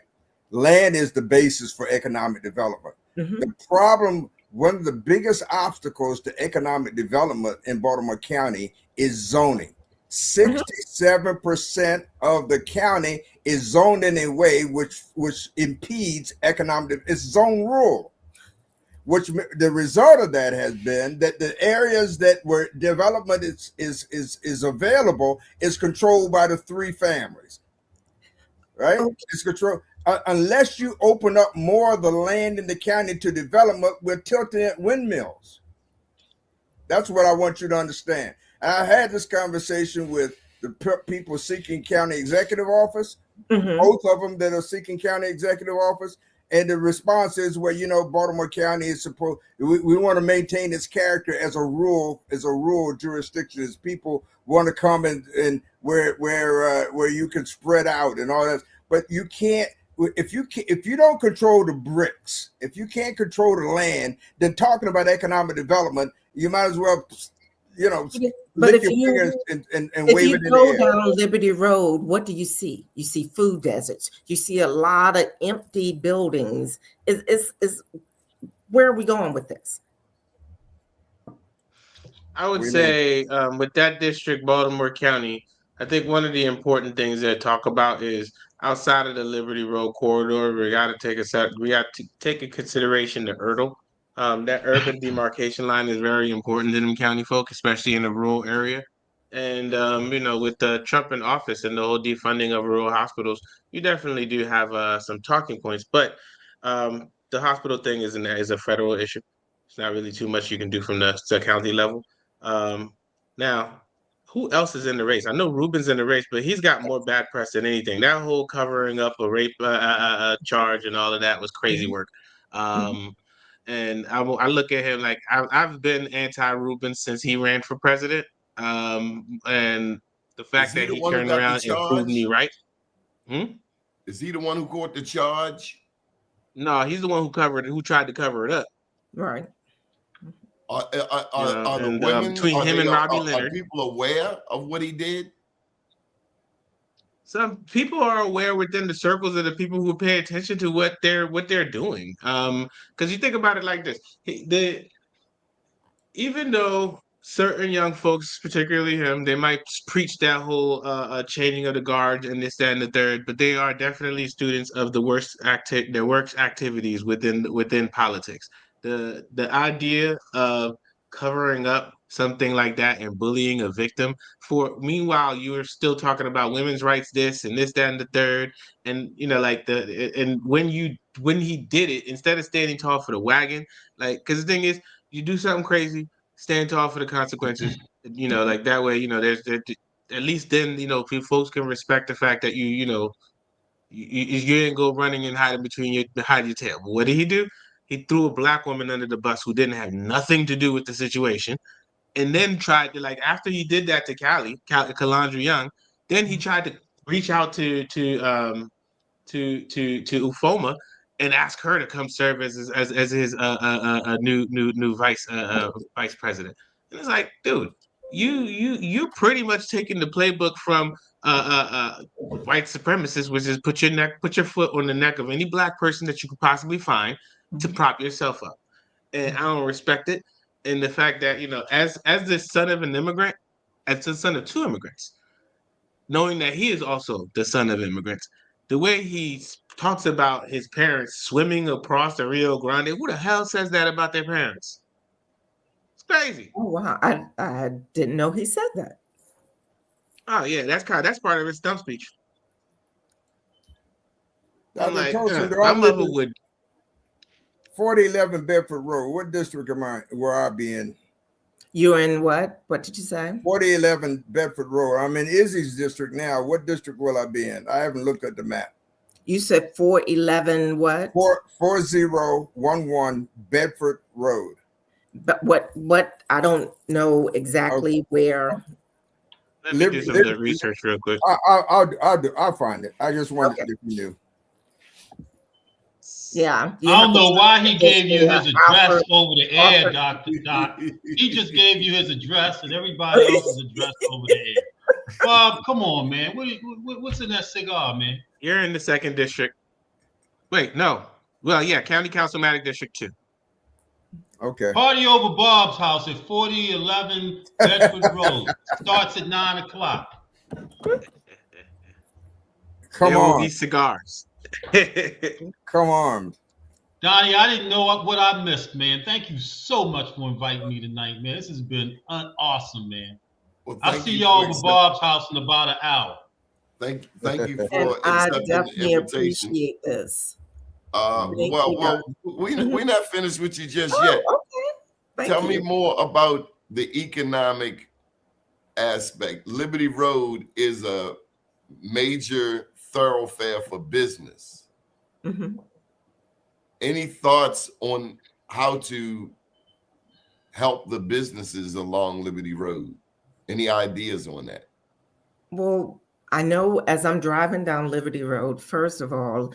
Land is the basis for economic development. The problem, one of the biggest obstacles to economic development in Baltimore County is zoning. 67% of the county is zoned in a way which impedes economic. It's zone rural, which the result of that has been that the areas that where development is available is controlled by the three families, right? It's controlled. Unless you open up more of the land in the county to development, we're tilting at windmills. That's what I want you to understand. And I had this conversation with the people seeking county executive office, both of them that are seeking county executive office, And the response is, well, Baltimore County is supposed. We want to maintain its character as a rural jurisdiction. As people want to come and where you can spread out and all that, but you can't. If you don't control the bricks, if you can't control the land, then talking about economic development, you might as well, But lick if your fingers and wave it in the go air. down Liberty Road, what do you see? You see food deserts. You see a lot of empty buildings. Is where are we going with this? I would say with that district, Baltimore County, I think one of the important things that talk about is outside of the Liberty Road corridor, we got to take in consideration the URDL. That urban demarcation line is very important to them county folk, especially in the rural area. And with the Trump in office and the whole defunding of rural hospitals, you definitely do have some talking points. But the hospital thing is a federal issue. It's not really too much you can do from the county level. Now, who else is in the race? I know Ruben's in the race, but he's got more bad press than anything. That whole covering up a rape charge and all of that was crazy work. And I look at him like I've been anti-Ruben since he ran for president. And the fact that he turned around and proved me right. Is he the one who caught the charge? No, he's the one who tried to cover it up. Right. Are the women between him and Robbie Leonard? Are people aware of what he did? Some people are aware within the circles of the people who pay attention to what they're doing. Because you think about it like this: even though certain young folks, particularly him, they might preach that whole changing of the guard and this, that, and the third, but they are definitely students of the worst activities within politics. The idea of covering up something like that and bullying a victim meanwhile you're still talking about women's rights, this and this, that, and the third, and when he did it, instead of standing tall for the wagon, like, because the thing is, you do something crazy, stand tall for the consequences, like that way, there's at least then, folks can respect the fact that you didn't go running and hiding behind your tail. But what did he do? He threw a black woman under the bus who didn't have nothing to do with the situation, and then tried to, like, after he did that to Calandra Young, then he tried to reach out to Ufoma and ask her to come serve as his new vice president. And it's like, dude, you pretty much taking the playbook from white supremacists, which is put your foot on the neck of any black person that you could possibly find to prop yourself up. And I don't respect it. And the fact that, as the son of an immigrant, as the son of two immigrants, knowing that he is also the son of immigrants, the way he talks about his parents swimming across the Rio Grande, who the hell says that about their parents? It's crazy. Oh wow, I didn't know he said that. Oh yeah, that's part of his stump speech. I'm like, my mother would. 4011 Bedford Road. What district where I be in? You're in what? What did you say? 4011 Bedford Road. I'm in Izzy's district now. What district will I be in? I haven't looked at the map. You said 411 what? 4011 Bedford Road. But what? I don't know exactly where. Let me do some research real quick. I'll find it. I just wanted if you knew. Yeah. I don't know why he gave you his address over the air, Dr. Doc. He just gave you his address and everybody else's address over the air. Bob, come on, man. What's in that cigar, man? You're in the 2nd district. Wait, no. Well, yeah, County Councilmatic District 2. Okay. Party over Bob's house at 4011 Bedford Road. Starts at 9 o'clock. Come on. These cigars. Come on. Donnie, I didn't know what I missed, man. Thank you so much for inviting me tonight, man. This has been awesome, man. Well, I'll see y'all over Bob's house in about an hour. Thank you for and I accepting definitely the invitation. appreciate this. We're not finished with you just yet. Okay. Tell me more about the economic aspect. Liberty Road is a major thoroughfare for business. Any thoughts on how to help the businesses along Liberty Road? Any ideas on that? Well, I know as I'm driving down Liberty Road, first of all,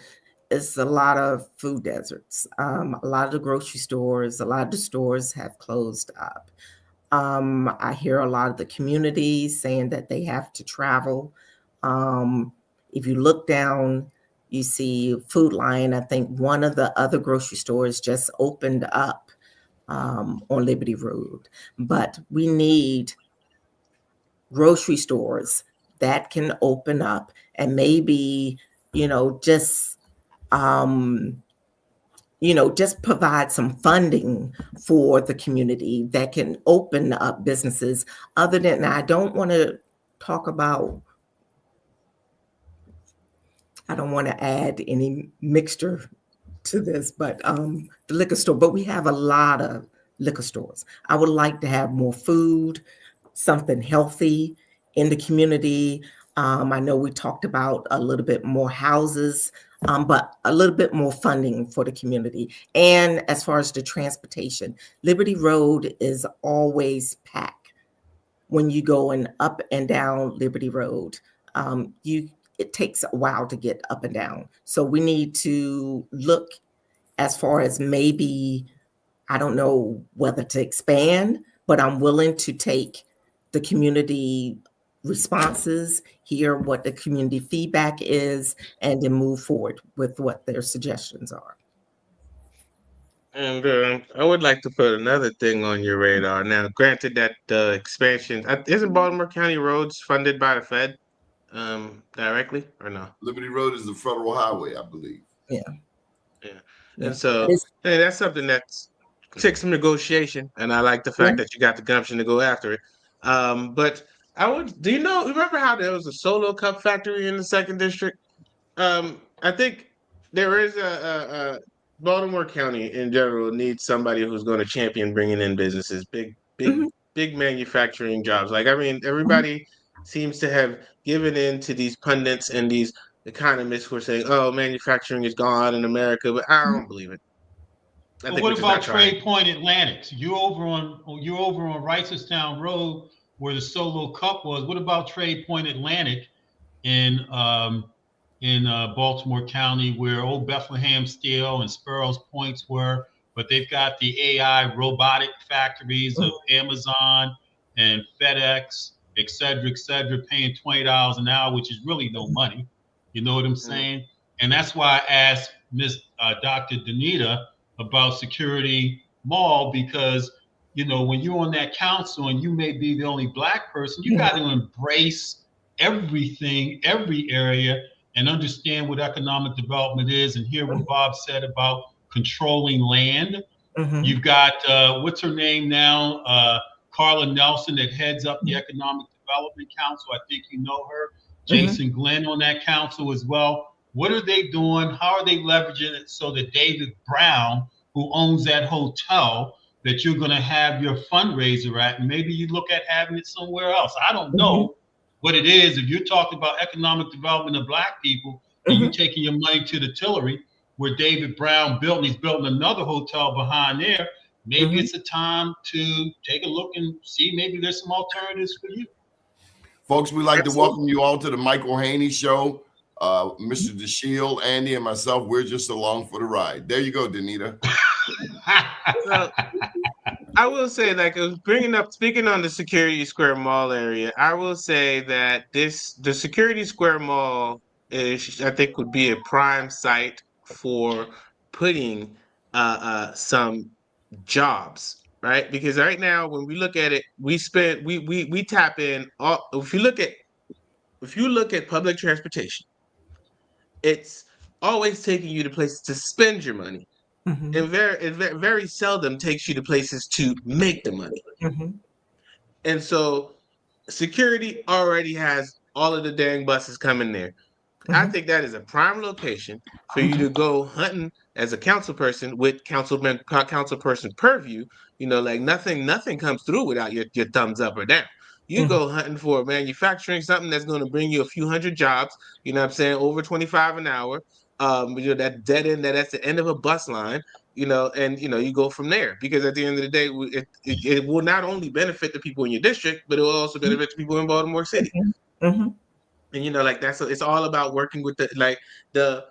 it's a lot of food deserts. A lot of the grocery stores, a lot of the stores have closed up. I hear a lot of the communities saying that they have to travel. If you look down, you see Food Lion. I think one of the other grocery stores just opened up on Liberty Road. But we need grocery stores that can open up and maybe, just just provide some funding for the community that can open up businesses. Other than that, I don't want to add any mixture to this, but the liquor store, but we have a lot of liquor stores. I would like to have more food, something healthy in the community. I know we talked about a little bit more houses, but a little bit more funding for the community. And as far as the transportation, Liberty Road is always packed. When you going up and down Liberty Road, it takes a while to get up and down. So we need to look as far as maybe, I don't know whether to expand, but I'm willing to take the community responses, hear what the community feedback is, and then move forward with what their suggestions are. And I would like to put another thing on your radar. Now, granted that the expansion, isn't Baltimore County roads funded by the Fed directly or no? Liberty Road is a federal highway, I believe. Yeah. And so hey, that's something that takes some negotiation. And I like the fact that you got the gumption to go after it. But remember how there was a Solo Cup factory in the 2nd District? I think there is a Baltimore County in general needs somebody who's going to champion bringing in businesses, big manufacturing jobs. Like, I mean, everybody seems to have given in to these pundits and these economists who are saying, "Oh, manufacturing is gone in America," but I don't believe it. But what about Trade Point Atlantic? You're over on Randallstown Road where the Solo Cup was. What about Trade Point Atlantic in Baltimore County, where Old Bethlehem Steel and Sparrows Points were? But they've got the AI robotic factories of Amazon and FedEx, et cetera, paying $20 an hour, which is really no money. You know what I'm saying? And that's why I asked Dr. DANITA about Security Mall, because, when you're on that council and you may be the only Black person, you got to embrace everything, every area, and understand what economic development is, and hear what Bob said about controlling land. You've got, what's her name now? Carla Nelson, that heads up the Economic Development Council. I think you know her. Jason Glenn on that council as well. What are they doing? How are they leveraging it so that David Brown, who owns that hotel that you're going to have your fundraiser at, and maybe you look at having it somewhere else? I don't know what it is. If you're talking about economic development of Black people, and you're taking your money to the Tillery, where David Brown built, and he's building another hotel behind there, maybe it's a time to take a look and see maybe there's some alternatives for you. Folks, we'd like to welcome you all to the Michael Haney Show. Mr. DeShield, Andy, and myself, we're just along for the ride. There you go, DANITA. So, I will say, like, speaking on the Security Square Mall area, I will say that the Security Square Mall is, I think, would be a prime site for putting some jobs, right? Because right now, when we look at it, we tap in all. If you look at public transportation, it's always taking you to places to spend your money. It very seldom takes you to places to make the money. And so security already has all of the dang buses coming there. I think that is a prime location for you to go hunting as a council person with councilperson purview. Like nothing comes through without your thumbs up or down. You go hunting for manufacturing, something that's going to bring you a few hundred jobs, you know what I'm saying, over $25 an hour. that dead end that's the end of a bus line, and you go from there, because at the end of the day, it will not only benefit the people in your district, but it will also benefit the people in Baltimore City. Mm-hmm. And it's all about working with the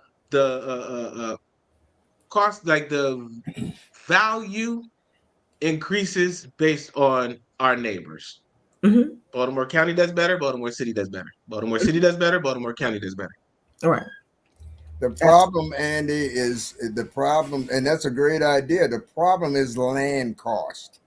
cost, like the value increases based on our neighbors. Mm-hmm. Baltimore County does better, Baltimore City does better. Baltimore City does better, Baltimore County does better. All right. The problem, Andy, is the problem, and that's a great idea. The problem is land cost.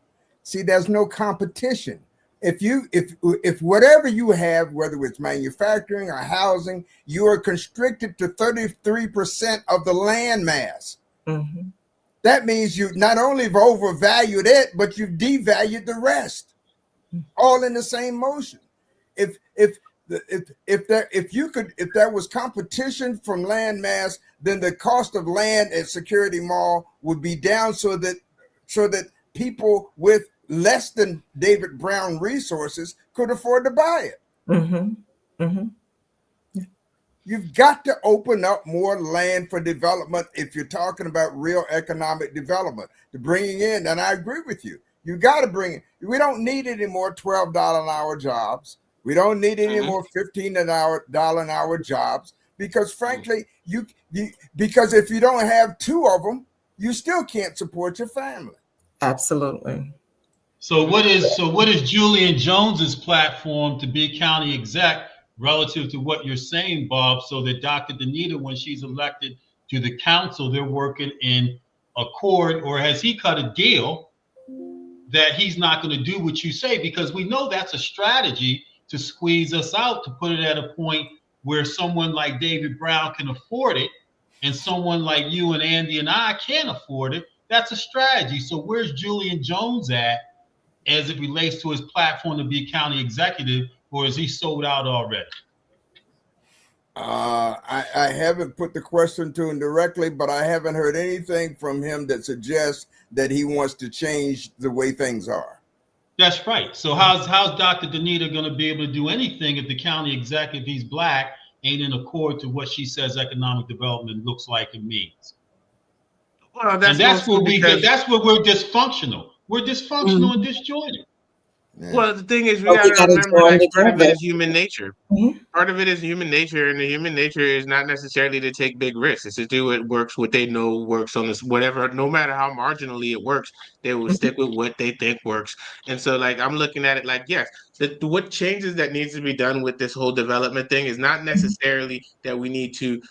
See, there's no competition. If whatever you have, whether it's manufacturing or housing, you are constricted to 33% of the land mass. Mm-hmm. That means you not only have overvalued it, but you've devalued the rest, all in the same motion. If there was competition from land mass, then the cost of land at Security Mall would be down, so that people with less than David Brown resources could afford to buy it. Mm-hmm. Mm-hmm. You've got to open up more land for development if you're talking about real economic development, to bringing in. And I agree with you. You got to bring it. We don't need any more $12 an hour jobs. We don't need any more $15 an hour jobs, because frankly, because if you don't have two of them, you still can't support your family. Absolutely. So what is Julian Jones's platform to be county exec relative to what you're saying, Bob, so that Dr. DANITA, when she's elected to the council, they're working in accord, or has he cut a deal that he's not going to do what you say? Because we know that's a strategy to squeeze us out, to put it at a point where someone like David Brown can afford it and someone like you and Andy and I can't afford it. That's a strategy. So where's Julian Jones at as it relates to his platform to be county executive, or is he sold out already? I haven't put the question to him directly, but I haven't heard anything from him that suggests that he wants to change the way things are. That's right. So how's Dr. DANITA going to be able to do anything if the county exec, if he's black, ain't in accord to what she says economic development looks like and means? Well, that's where we're dysfunctional. We're dysfunctional and disjointed. Yeah. Well, the thing is, we got to remember that part of it is human nature. Mm-hmm. Part of it is human nature, and the human nature is not necessarily to take big risks. It's to do what they know works on this, whatever, no matter how marginally it works, they will stick with what they think works. And so, like, I'm looking at it like, yes, what changes that needs to be done with this whole development thing is not necessarily that we need to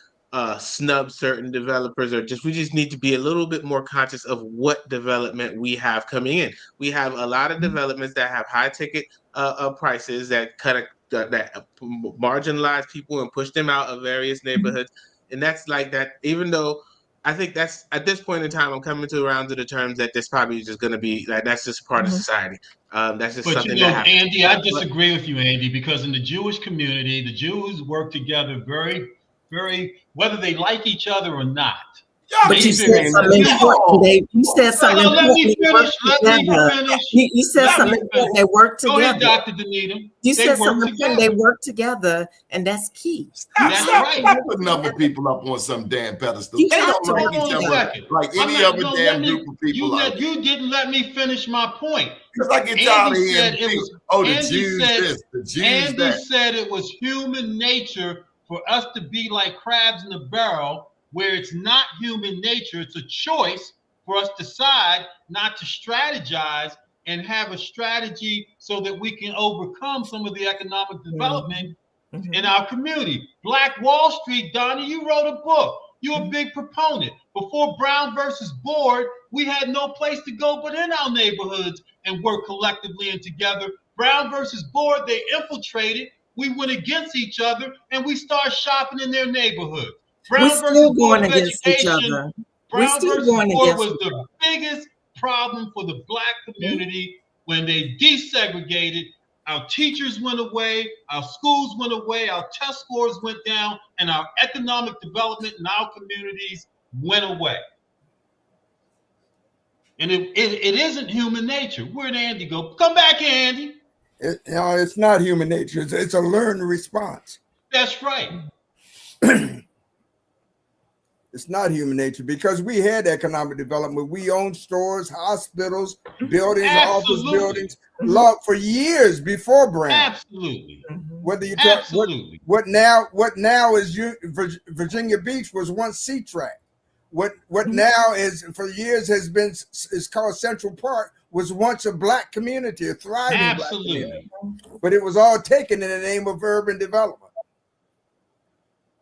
snub certain developers, or we just need to be a little bit more conscious of what development we have coming in. We have a lot of developments that have high ticket prices that that marginalize people and push them out of various neighborhoods. And that's like that, even though I think that's, at this point in time, I'm coming around to the terms that this probably is just going to be like, that's just part of society. That's just something that happens. Andy, I disagree with you, Andy, because in the Jewish community, the Jews work together very, very, whether they like each other or not. But you said something important. You said something important. You said something important. They work together. Go ahead, Dr. DANITA. You said something important. They work together, and that's key. That's right. Stop putting other people up on some damn pedestal. They don't like each other like any other damn group of people. You didn't let me finish my point. Because I get tired of hearing the Jews this, the Jews Andy that. said it was human nature for us to be like crabs in a barrel, where it's not human nature. It's a choice for us to decide not to strategize and have a strategy so that we can overcome some of the economic development in our community. Black Wall Street, Donnie, you wrote a book. You're a big proponent. Before Brown versus Board, we had no place to go but in our neighborhoods and work collectively and together. Brown versus Board, they infiltrated. We went against each other and we started shopping in their neighborhoods. Brown We're still going against each other. Brown versus Board was the biggest problem for the Black community when they desegregated. Our teachers went away, our schools went away, our test scores went down, and our economic development in our communities went away. And it isn't human nature. Where'd Andy go? Come back, Andy. It's not human nature. It's a learned response. That's right. It's not human nature because we had economic development. We owned stores, hospitals, buildings, office buildings, for years before Brown. Absolutely. Whether you talk, what now is Virginia Beach was once C-Track. What now is for years is called Central Park was once a black community, a thriving black community. But it was all taken in the name of urban development.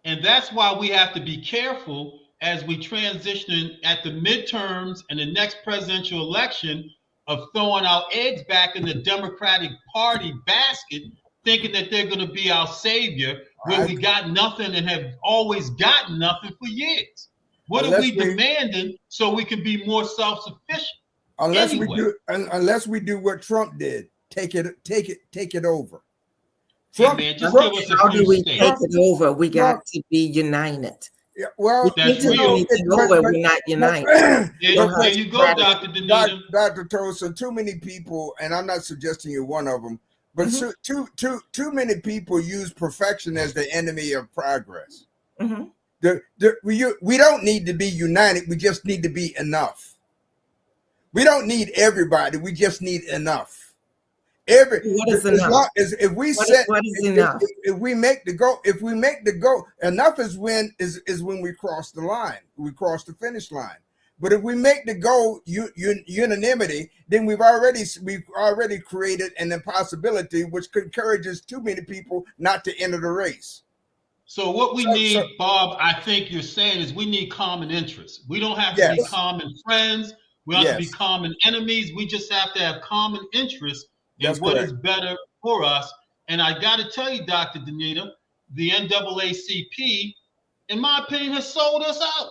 And that's why we have to be careful as we transition at the midterms and the next presidential election of throwing our eggs back in the Democratic Party basket, thinking that they're going to be our savior when we got nothing and have always gotten nothing for years. What are we demanding so we can be more self-sufficient? Unless we do what Trump did, take it over. Trump, hey man, just give us a how do we take it over? We got to be united. Yeah, well, that's real. We're not united. There you go, Dr. DANITA. Dr. Tolson, too many people, and I'm not suggesting you're one of them, but too many people use perfection as the enemy of progress. We don't need to be united. We just need to be enough. We don't need everybody. We just need enough. What is enough? If we make the goal, enough is when we cross the line. We cross the finish line. But if we make the goal unanimity, then we've already created an impossibility, which encourages too many people not to enter the race. So what we need, Bob, I think you're saying is we need common interests. We don't have to be common friends. We don't have to be common enemies. We just have to have common interests in what is better for us. And I got to tell you, Dr. DANITA, the NAACP, in my opinion, has sold us out.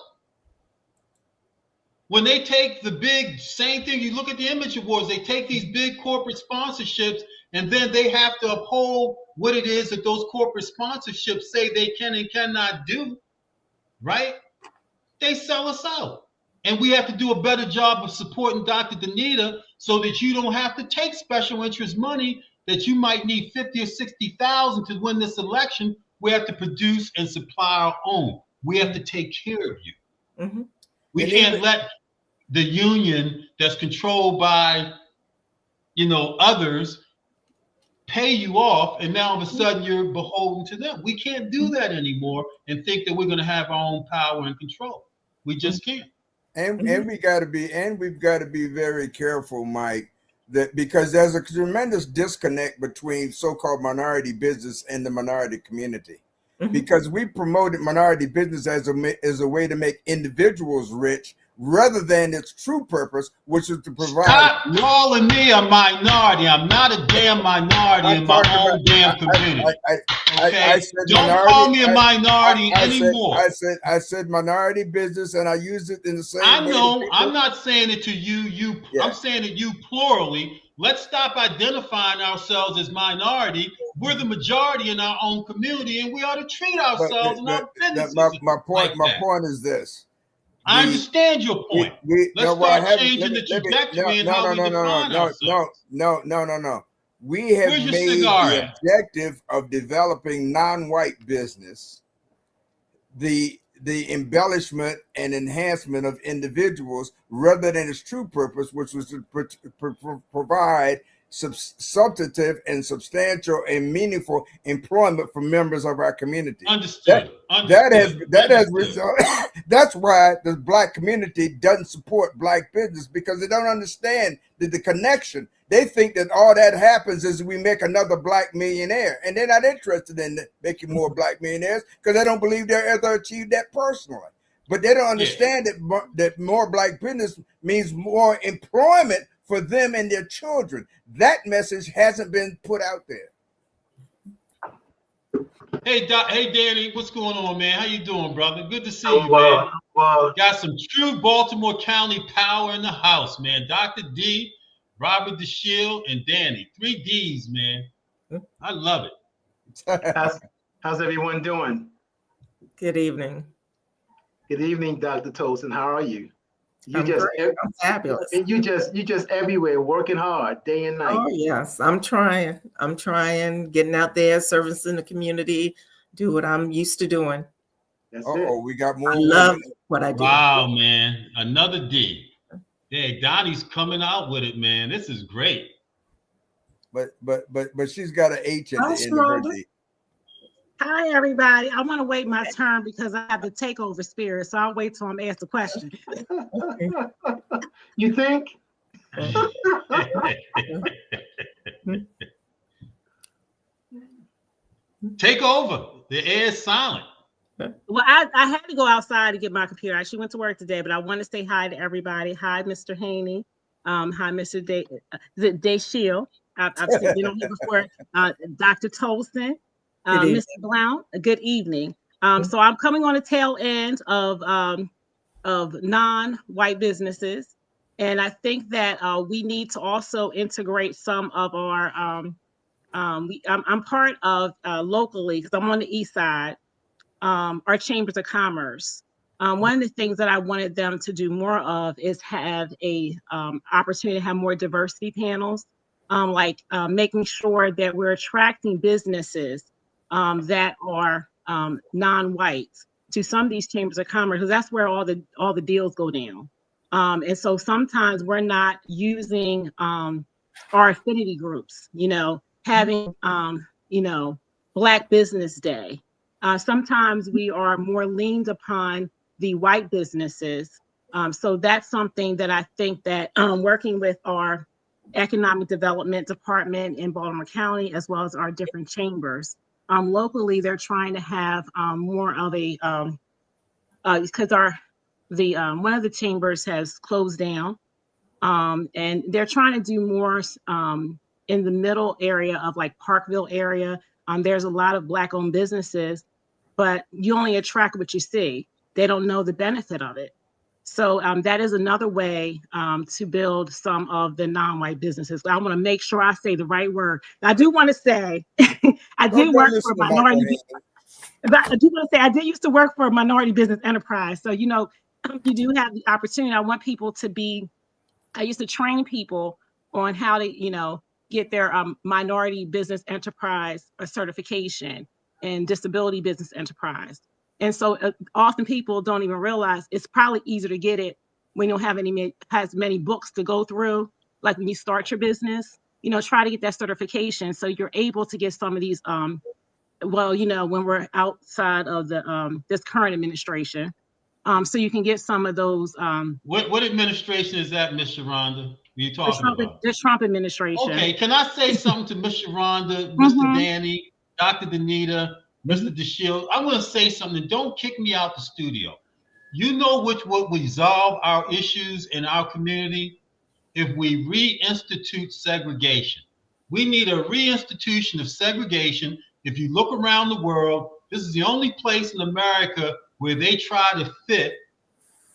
When they take the big, same thing, you look at the Image Awards, they take these big corporate sponsorships, and then they have to uphold what it is that those corporate sponsorships say they can and cannot do, right? They sell us out. And we have to do a better job of supporting Dr. DANITA so that you don't have to take special interest money that you might need 50 or 60,000 to win this election. We have to produce and supply our own. We have to take care of you. We can't let the union that's controlled by, others pay you off, and now all of a sudden you're beholden to them. We can't do that anymore and think that we're going to have our own power and control. We just can't. And we've got to be very careful, Mike, that because there's a tremendous disconnect between so-called minority business and the minority community. Because we promoted minority business as a way to make individuals rich rather than its true purpose, which is to provide. Stop calling me a minority. I'm not a damn minority in my own damn community. Don't call me a minority anymore. I said minority business, and I use it in the same way. I know. I'm not saying it to you. I'm saying it you plurally. Let's stop identifying ourselves as minority. We're the majority in our own community, and we ought to treat ourselves and our businesses. My point is this. I understand your point. Let's start changing the trajectory and how we define ourselves. No. We have made the objective of developing non-white business, the embellishment and enhancement of individuals rather than its true purpose, which was to provide substantive and substantial and meaningful employment for members of our community. Understood. That has resulted. That's why the black community doesn't support black business, because they don't understand the connection. They think that all that happens is we make another black millionaire, and they're not interested in making more black millionaires because they don't believe they'll ever achieve that personally. But they don't understand that more black business means more employment for them and their children. That message hasn't been put out there. Hey, Danny, what's going on, man? How you doing, brother? Good to see you, man. Got some true Baltimore County power in the house, man. Dr. D, Robert DeShield, and Danny. 3 Ds, man. I love it. How's everyone doing? Good evening. Good evening, Dr. Tolson. How are you? I'm fabulous. You just everywhere, working hard, day and night. Oh yes, I'm trying, getting out there, servicing the community, do what I'm used to doing. That's Uh-oh, it. we got I more love women. what I do. Wow, man. Another D. Yeah, Donnie's coming out with it, man. This is great. But she's got an H at Hi, the end of her Sharonda. D. Hi, everybody. I want to wait my turn because I have the takeover spirit, so I'll wait till I'm asked a question. You think? Take over. The air is silent. Well, I had to go outside to get my computer. I actually went to work today, but I want to say hi to everybody. Hi, Mr. Haney. Hi, Mr. Deshiel. I've been on here before. Dr. Tolson, Mr. Blount. Good evening. So I'm coming on the tail end of non-white businesses, and I think that we need to also integrate some of our. I'm part of locally because I'm on the east side. Our chambers of commerce. One of the things that I wanted them to do more of is have a opportunity to have more diversity panels, making sure that we're attracting businesses that are non-white to some of these chambers of commerce, because that's where all the deals go down. And so sometimes we're not using our affinity groups, having Black Business Day. Sometimes we are more leaned upon the white businesses. So that's something that I think that working with our economic development department in Baltimore County, as well as our different chambers, locally, they're trying to have more of a, because one of the chambers has closed down, and they're trying to do more in the middle area of like Parkville area. There's a lot of Black-owned businesses, but you only attract what you see. They don't know the benefit of it. So that is another way to build some of the non-white businesses. I want to make sure I say the right word. I do want to say I did work for a minority. I do want to say I did used to work for a minority business enterprise. So, you do have the opportunity. I want people to be, I used to train people on how to, get their minority business enterprise certification and disability business enterprise. And so often people don't even realize it's probably easier to get it when you don't have as many books to go through. Like when you start your business, try to get that certification so you're able to get some of these. When we're outside of the this current administration, so you can get some of those. What administration is that, Ms. Sharonda? You talking about? The Trump administration. Okay, can I say something to Ms. Sharonda, Mr. Danny, Dr. Danita, Mr. Deshiel? I want to say something. Don't kick me out the studio. You know what would resolve our issues in our community? If we reinstitute segregation. We need a reinstitution of segregation. If you look around the world, this is the only place in America where they try to fit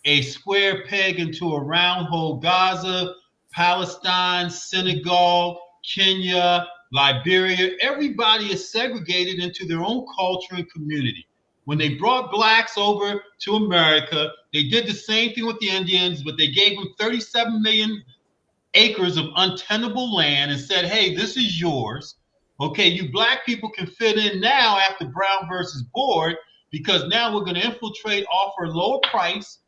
a square peg into a round hole. Gaza, Palestine, Senegal, Kenya, Liberia, everybody is segregated into their own culture and community. When they brought Blacks over to America, they did the same thing with the Indians, but they gave them 37 million acres of untenable land and said, hey, this is yours. Okay, you Black people can fit in now after Brown versus Board, because now we're going to infiltrate, offer a lower price,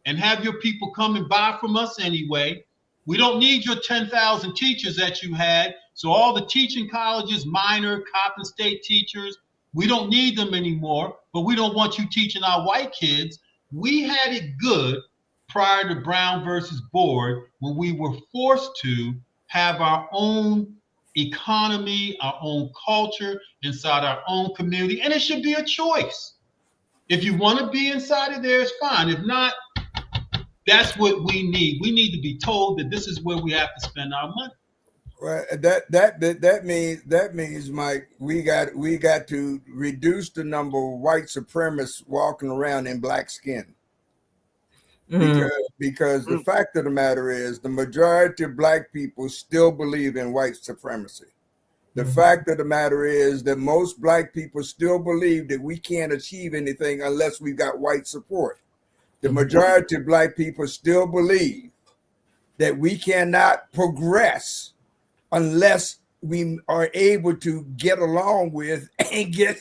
and have your people come and buy from us anyway. We don't need your 10,000 teachers that you had. So all the teaching colleges, minor, Coppin State teachers, we don't need them anymore, but we don't want you teaching our white kids. We had it good prior to Brown versus Board, when we were forced to have our own economy, our own culture inside our own community. And it should be a choice. If you want to be inside of there, it's fine. If not, that's what we need. We need to be told that this is where we have to spend our money. Well, that means, Mike, we got to reduce the number of white supremacists walking around in Black skin. Because the fact of the matter is the majority of Black people still believe in white supremacy. The fact of the matter is that most Black people still believe that we can't achieve anything unless we've got white support. The majority of Black people still believe that we cannot progress unless we are able to get along with and get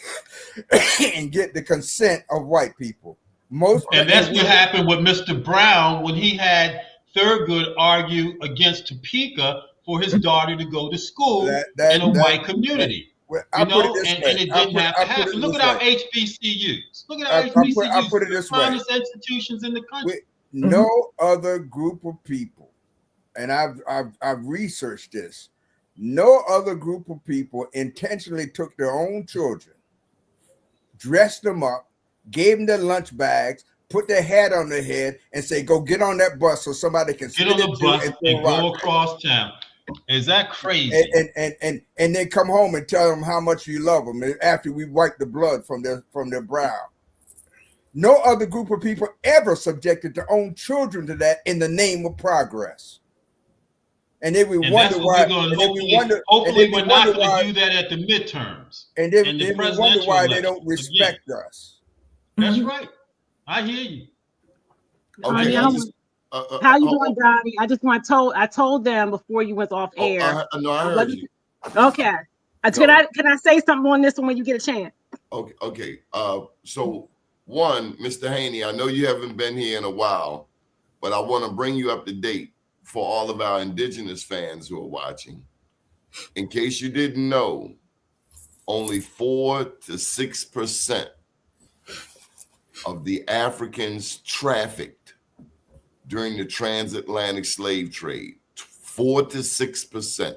and get the consent of white people. And that's what happened with Mr. Brown when he had Thurgood argue against Topeka for his daughter to go to school in a white community. And it didn't have to happen. Look at our HBCUs. Look at our HBCUs. I put it this way. Finest institutions in the country. No other group of people, and I've researched this. No other group of people intentionally took their own children, dressed them up, gave them their lunch bags, put their hat on their head, and say, "Go get on that bus so somebody can get on the bus and go across town." Is that crazy? And then come home and tell them how much you love them after we wipe the blood from their brow. No other group of people ever subjected their own children to that in the name of progress. And then we wonder why. Hopefully, we're not going to do that at the midterms. And then we wonder why they don't respect us. That's right. I hear you. Okay. How you doing, Donnie? I told them before you went off air. No, I heard you. Okay. Can I say something on this one when you get a chance? Okay. So one, Mr. Haney, I know you haven't been here in a while, but I want to bring you up to date for all of our indigenous fans who are watching. In case you didn't know, only 4 to 6% of the Africans trafficked during the transatlantic slave trade, 4 to 6%.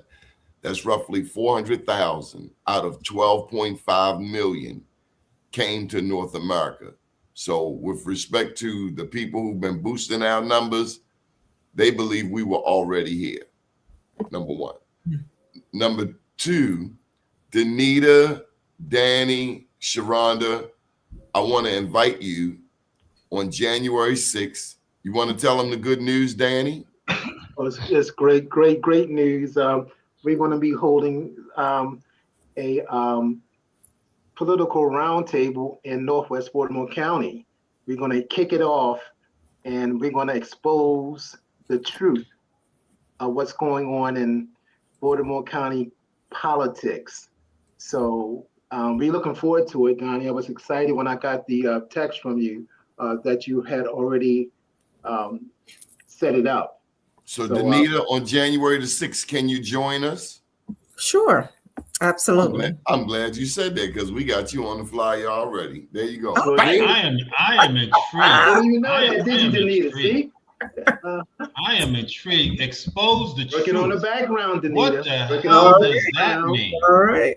That's roughly 400,000 out of 12.5 million came to North America. So with respect to the people who've been boosting our numbers, they believe we were already here, number one. Number two, DANITA, Danny, Sharonda, I want to invite you on January 6th. You want to tell them the good news, Danny? Well, it's great news. We're going to be holding a political roundtable in Northwest Baltimore County. We're going to kick it off, and we're going to expose the truth of what's going on in Baltimore County politics. So we're looking forward to it, Donnie. I was excited when I got the text from you that you had already set it up. So DANITA, on January the 6th, can you join us? Sure, absolutely. I'm glad you said that because we got you on the flyer already. There you go. I am intrigued. I didn't even know that, did you, DANITA? See? I am intrigued. Expose the truth. Working on the background, DANITA. What the hell does that mean? All right.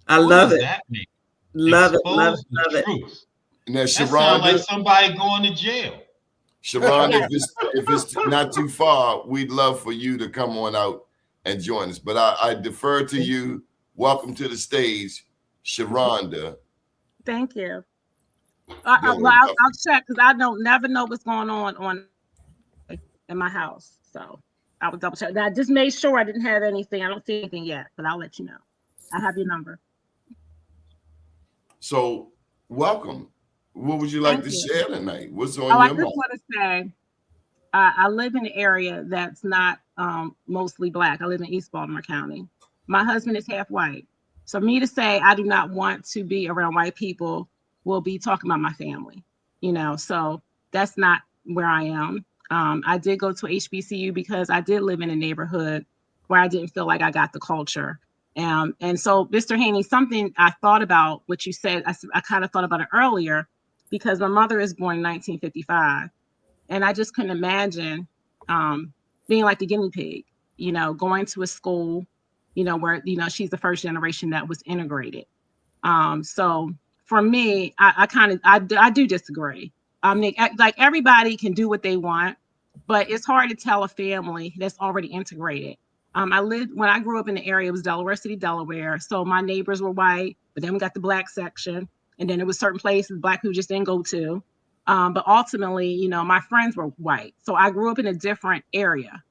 I love it. What does that mean? Love Expose it. Truth. And that sounds Sharonda, like somebody going to jail. Sharonda, if it's not too far, we'd love for you to come on out and join us. But I defer to you. Welcome to the stage, Sharonda. Thank you. I'll check because I never know what's going on in my house. So I will double check. I just made sure I didn't have anything. I don't see anything yet, but I'll let you know. I have your number. So welcome. What would you like to share tonight? What's on your I mind? just want to say, I live in an area that's not mostly Black. I live in East Baltimore County. My husband is half white. So me to say I do not want to be around white people will be talking about my family, so that's not where I am. I did go to HBCU because I did live in a neighborhood where I didn't feel like I got the culture. And so, Mr. Haney, something I thought about what you said, I kind of thought about it earlier because my mother is born in 1955. And I just couldn't imagine being like the guinea pig, going to a school, where, she's the first generation that was integrated. So for me, I do disagree. I mean, like everybody can do what they want, but it's hard to tell a family that's already integrated. When I grew up in the area, it was Delaware City, Delaware. So my neighbors were white, but then we got the Black section. And then there was certain places Black people just didn't go to. But ultimately, my friends were white. So I grew up in a different area.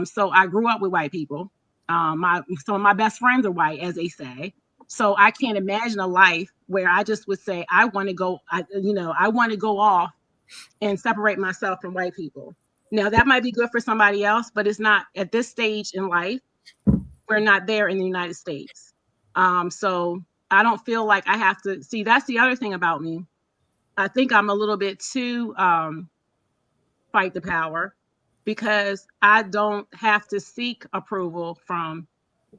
So I grew up with white people. Some of my best friends are white, as they say. So I can't imagine a life where I just would say, I want to go off and separate myself from white people. Now, that might be good for somebody else, but it's not at this stage in life. We're not there in the United States. So I don't feel like I have to see. That's the other thing about me. I think I'm a little bit too fight the power, because I don't have to seek approval from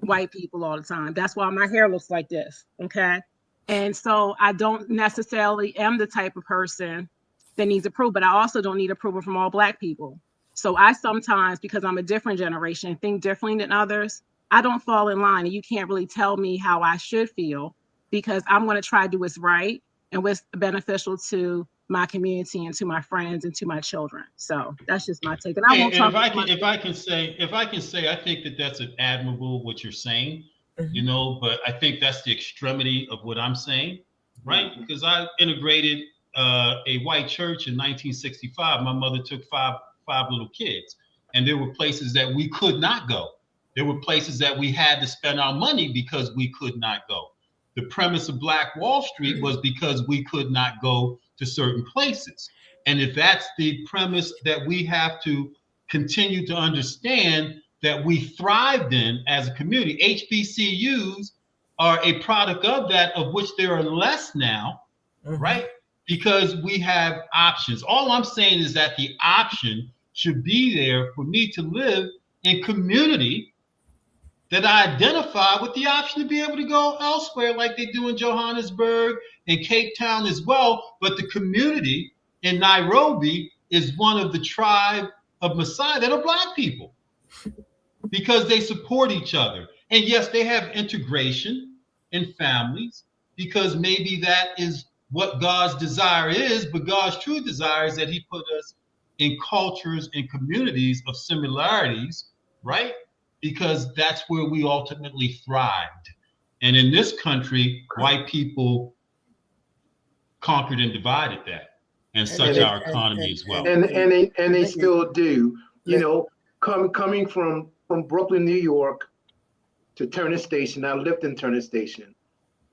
white people all the time. That's why my hair looks like this. Okay. And so I don't necessarily am the type of person that needs approval, but I also don't need approval from all Black people. So I sometimes, because I'm a different generation, think differently than others. I don't fall in line, and you can't really tell me how I should feel, because I'm going to try to do what's right and what's beneficial to my community and to my friends and to my children. So that's just my take. And I won't talk. If I can say, I think that that's an admirable what you're saying, you know, but I think that's the extremity of what I'm saying, right? Because I integrated a white church in 1965. My mother took five little kids, and there were places that we could not go. There were places that we had to spend our money because we could not go. The premise of Black Wall Street was because we could not go to certain places. And if that's the premise that we have to continue to understand that we thrived in as a community, HBCUs are a product of that, of which there are less now, right? Because we have options. All I'm saying is that the option should be there for me to live in community that I identify with the option to be able to go elsewhere, like they do in Johannesburg and Cape Town as well. But the community in Nairobi is one of the tribe of Maasai that are Black people, because they support each other. And yes, they have integration in families, because maybe that is what God's desire is, but God's true desire is that he put us in cultures and communities of similarities, right? Because that's where we ultimately thrived. And in this country, white people conquered and divided that, and such our economy as well. And they still do. You know, coming from Brooklyn, New York to Turner Station. I lived in Turner Station.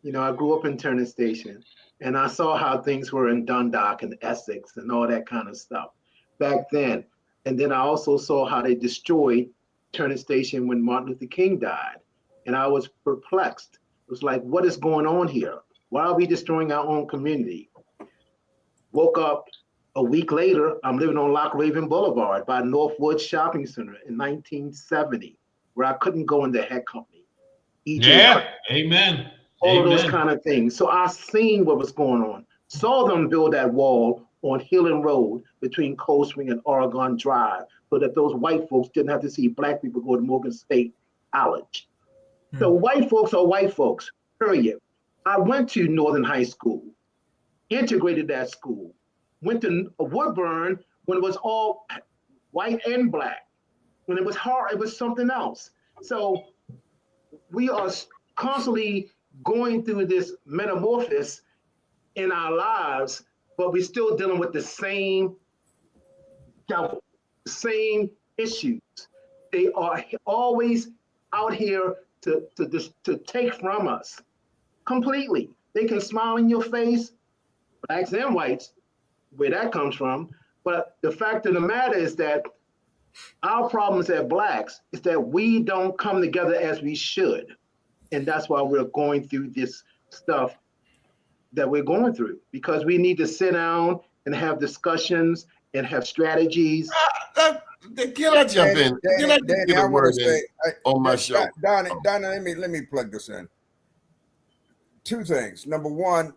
You know, I grew up in Turner Station, and I saw how things were in Dundalk and Essex and all that kind of stuff back then. And then I also saw how they destroyed Turner Station when Martin Luther King died. And I was perplexed. It was like, what is going on here? Why are we destroying our own community? Woke up a week later, I'm living on Loch Raven Boulevard by Northwood Shopping Center in 1970, where I couldn't go in the head company. Amen. All of those kind of things. So I seen what was going on. Saw them build that wall on Hillen Road between Cold Spring and Oregon Drive, so that those white folks didn't have to see Black people go to Morgan State College. So white folks are white folks, period. I went to Northern High School, integrated that school, went to Woodburn when it was all white and Black. When it was hard, it was something else. So we are constantly going through this metamorphosis in our lives, but we're still dealing with the same devil, same issues. They are always out here to take from us completely. They can smile in your face, Blacks and whites, where that comes from. But the fact of the matter is that our problems as Blacks is that we don't come together as we should. And that's why we're going through this stuff that we're going through, because we need to sit down and have discussions and have strategies. Can I jump in? Can I just get a word in on my show? Donna, let me plug this in. Two things. Number one,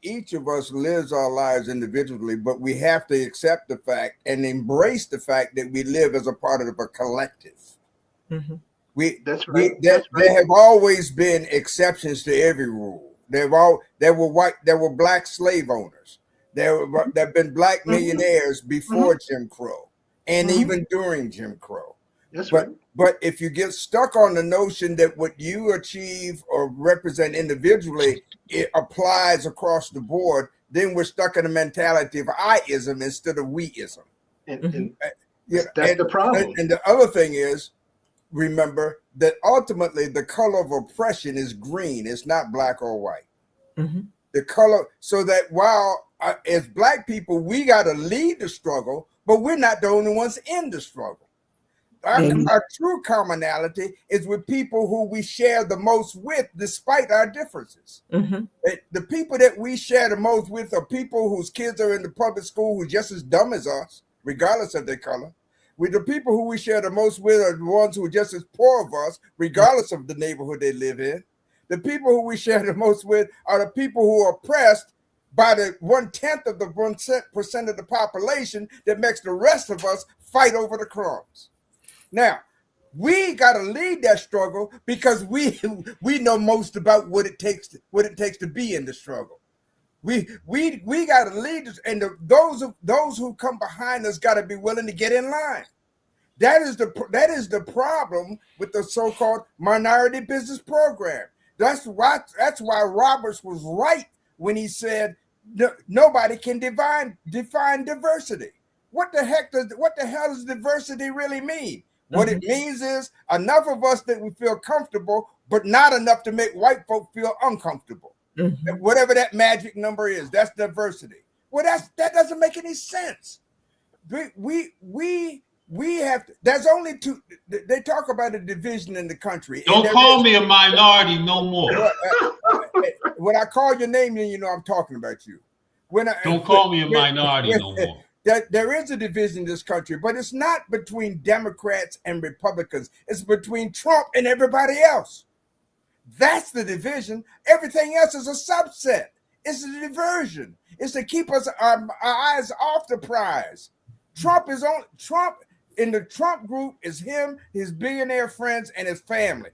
each of us lives our lives individually, but we have to accept the fact and embrace the fact that we live as a part of a collective. That's right. There have always been exceptions to every rule. There were Black slave owners. There have been Black millionaires before Jim Crow and even during Jim Crow. That's right. But if you get stuck on the notion that what you achieve or represent individually, it applies across the board, then we're stuck in a mentality of I-ism instead of we-ism. And that's the problem. And the other thing is, remember that ultimately the color of oppression is green. It's not Black or white. The color, so that while as Black people, we got to lead the struggle, but we're not the only ones in the struggle. Our true commonality is with people who we share the most with, despite our differences. The people that we share the most with are people whose kids are in the public school who's just as dumb as us, regardless of their color. With the people who we share the most with are the ones who are just as poor of us, regardless of the neighborhood they live in. The people who we share the most with are the people who are oppressed by the 1/10 of the 1% of the population that makes the rest of us fight over the crumbs. Now, we got to lead that struggle because we know most about what it takes to be in the struggle. We got to lead this, and those who come behind us got to be willing to get in line. That is the problem with the so-called minority business program. That's why Roberts was right when he said nobody can define diversity. What the hell does diversity really mean? What it means is enough of us that we feel comfortable, but not enough to make white folk feel uncomfortable. Whatever that magic number is, that's diversity. Well, that doesn't make any sense. We have to, there's only two. They talk about a division in the country. Don't call me a minority no more. When I call your name, then you know I'm talking about you. Don't call me a minority no more. There is a division in this country, but it's not between Democrats and Republicans. It's between Trump and everybody else. That's the division. Everything else is a subset. It's a diversion. It's to keep us our eyes off the prize. Trump in the Trump group is him, his billionaire friends, and his family.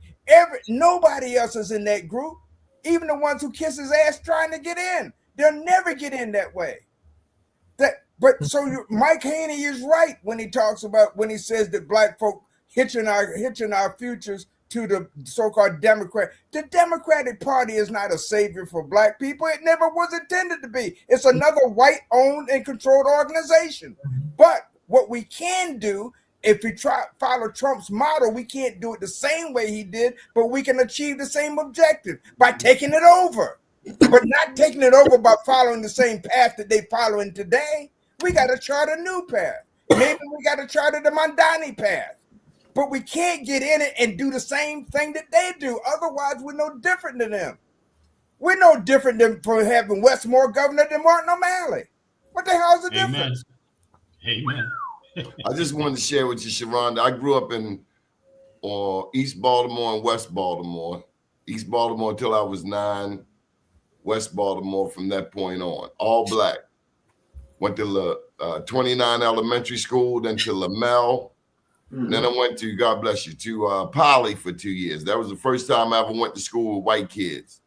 Nobody else is in that group. Even the ones who kiss his ass trying to get in. They'll never get in that way. Mike Haney is right when he says that black folk hitching our futures to the so-called Democrat. The Democratic Party is not a savior for black people. It never was intended to be. It's another white-owned and controlled organization. But what we can do, if we follow Trump's model, we can't do it the same way he did, but we can achieve the same objective by taking it over. But not taking it over by following the same path that they following today. We got to chart a new path. Maybe we got to chart the Mandani path. But we can't get in it and do the same thing that they do. Otherwise, we're no different than them. We're no different than for having Westmore governor than Martin O'Malley. What the hell is the difference? Amen. I just wanted to share with you, Sharonda. I grew up in East Baltimore and West Baltimore. East Baltimore until I was 9. West Baltimore from that point on. All black. Went to 29 Elementary School, then to Lamel. Then I went to, God bless you, to Poly for 2 years. That was the first time I ever went to school with white kids.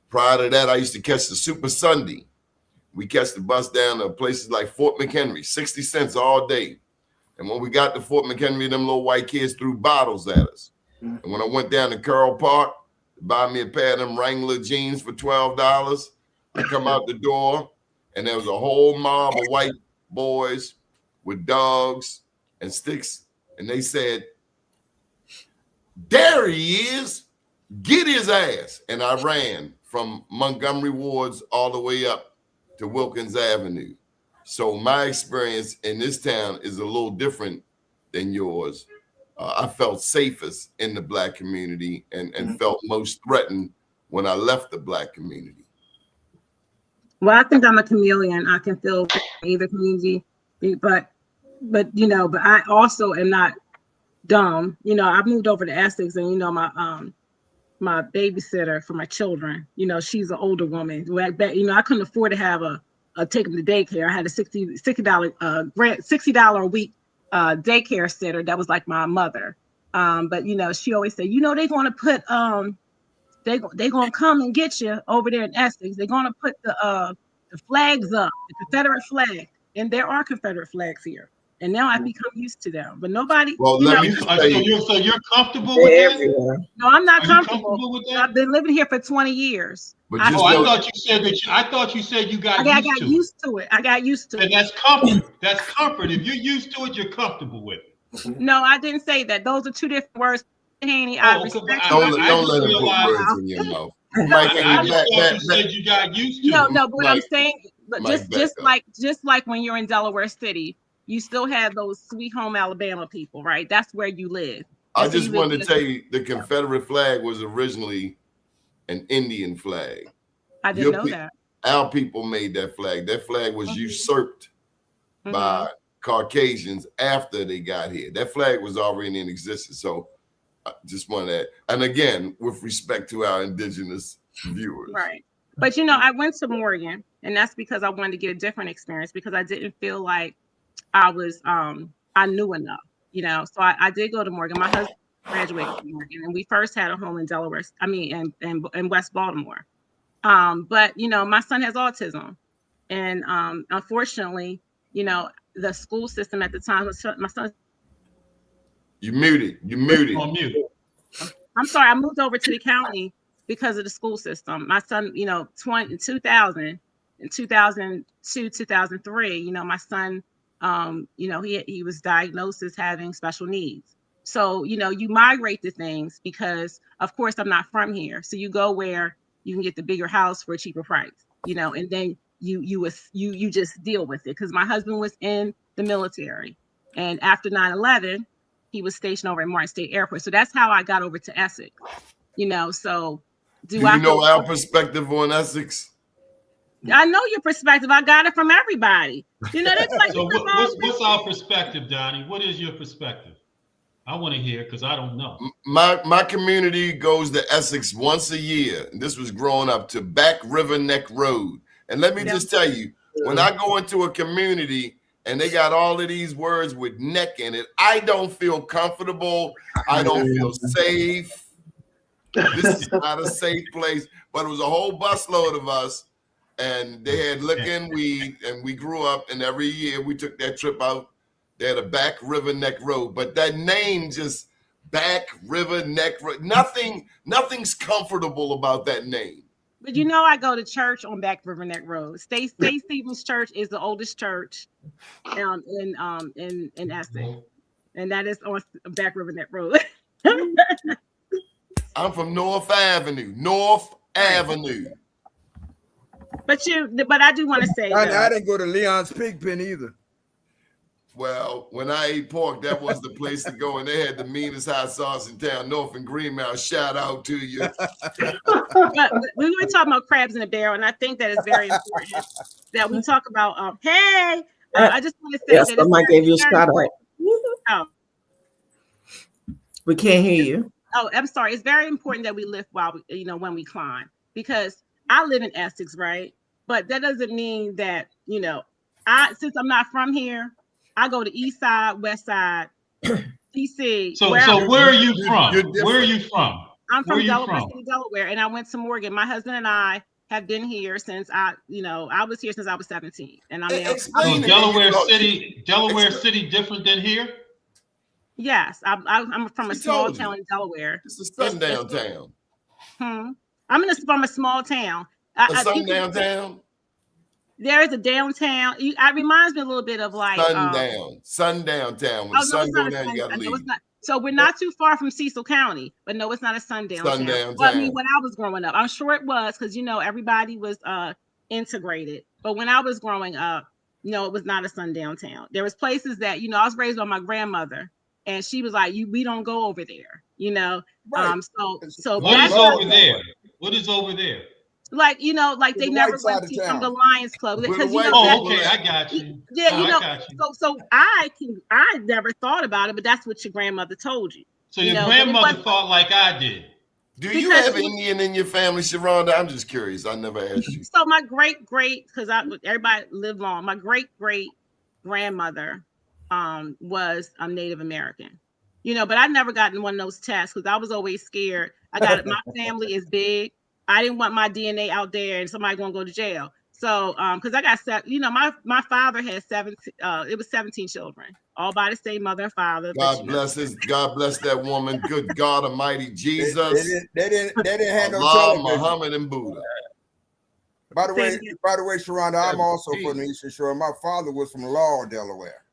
Prior to that, I used to catch the Super Sunday. We catch the bus down to places like Fort McHenry, 60 cents all day. And when we got to Fort McHenry, them little white kids threw bottles at us. And when I went down to Carroll Park to buy me a pair of them Wrangler jeans for $12, I come out the door, and there was a whole mob of white boys with dogs and sticks. And they said, there he is, get his ass. And I ran from Montgomery Wards all the way up to Wilkins Avenue. So my experience in this town is a little different than yours. I felt safest in the black community and felt most threatened when I left the black community. Well, I think I'm a chameleon. I can feel either community, but I also am not dumb. I moved over to Essex, and my babysitter for my children, she's an older woman. I couldn't afford to have take them to daycare. I had a $60 a week daycare sitter that was like my mother. But she always said, they're going to put they're going to come and get you over there in Essex. They're going to put the flags up, the Confederate flag, and there are Confederate flags here. And now I've become used to them. But nobody. Well, let me so you're comfortable with that? No, I'm not comfortable with that. I've been living here for 20 years. But I thought you said you got used to it. I got used to it. And that's comfort. That's comfort. If you're used to it, you're comfortable with it. No, I didn't say that. Those are two different words. Haney, don't let him put words in your mouth. I just thought you said you got used to it. No, but what I'm saying, but just like when you're in Delaware City, you still have those sweet home Alabama people, right? That's where you live. I And so just you live wanted to with- tell you the Confederate flag was originally an Indian flag. I didn't know that. Our people made that flag. That flag was usurped by Caucasians after they got here. That flag was already in existence. So I just want that. And again, with respect to our indigenous viewers. Right. But you know, I went to Morgan, and that's because I wanted to get a different experience, because I didn't feel like I knew enough, you know. So I did go to Morgan. My husband graduated from Morgan, and we first had a home in Delaware, in West Baltimore. But you know, my son has autism, and unfortunately, you know, the school system at the time was my son. You muted. On mute. I'm sorry, I moved over to the county because of the school system. My son, you know, 2000 and 2002, 2003, you know, my son, you know, he was diagnosed as having special needs. So, you know, you migrate to things because, of course, I'm not from here. So you go where you can get the bigger house for a cheaper price, you know, and then you just deal with it. Because my husband was in the military, and after 9/11, he was stationed over at Martin State Airport. So that's how I got over to Essex, you know. So do you know our perspective on Essex? I know your perspective. I got it from everybody. You know, that's like so what's our perspective, Donnie? What is your perspective? I want to hear, because I don't know. My community goes to Essex once a year. And this was growing up, to Back River Neck Road. And let me just tell you, when I go into a community and they got all of these words with neck in it, I don't feel comfortable. I don't feel safe. This is not a safe place. But it was a whole busload of us, and they had liquor and weed, and we grew up, and every year we took that trip out there to Back River Neck Road. But that name, just Back River Neck Road, nothing's comfortable about that name. But you know, I go to church on Back River Neck Road. State Stevens Church is the oldest church in Essex, and that is on Back River Neck Road. I'm from North Avenue. But I do want to say, I didn't go to Leon's Pigpen either. Well, when I ate pork, that was the place to go, and they had the meanest hot sauce in town, North and Greenmount. Shout out to you. But we were talking about crabs in a barrel, and I think that is very important that we talk about. Hey, I just want to say that somebody gave you a shout out. Oh. We can't hear you. Oh, I'm sorry. It's very important that we lift while when we climb, because I live in Essex, right? But that doesn't mean that, since I'm not from here, I go to East Side, West Side, DC. So where are you from? Where are you from? I'm from Delaware City, Delaware, and I went to Morgan. My husband and I have been here since I was here since I was 17, and I'm now. So Delaware City, different than here? Yes, I'm from a small town in Delaware. It's a sundown town. I'm from a small town. A sundown town? There is a downtown. It reminds me a little bit of like sundown town. When the sun goes down, you gotta leave. So we're not too far from Cecil County, but no, it's not a sundown town. Well, I mean, when I was growing up, I'm sure it was, because everybody was integrated. But when I was growing up, no, it was not a sundown town. There was places that I was raised by my grandmother, and she was like, we don't go over there, Right. So what is over there? What is over there? Like they never went to from the Lions Club, because okay, I got you. Yeah, I got you. So I never thought about it, but that's what your grandmother told you. So your grandmother thought like I did. Do you have Indian in your family, Sharonda? I'm just curious. I never asked you. So my great, because everybody lived long. My great grandmother was Native American, but I never gotten one of those tests because I was always scared. My family is big. I didn't want my DNA out there and somebody gonna go to jail. So, because I got my father had 17 children, all by the same mother and father. God bless that woman. Good God Almighty, Jesus. They didn't have no Allah, television. Muhammad, and Buddha. By the way, Sharonda, I'm also from the Eastern Shore. My father was from Laurel, Delaware.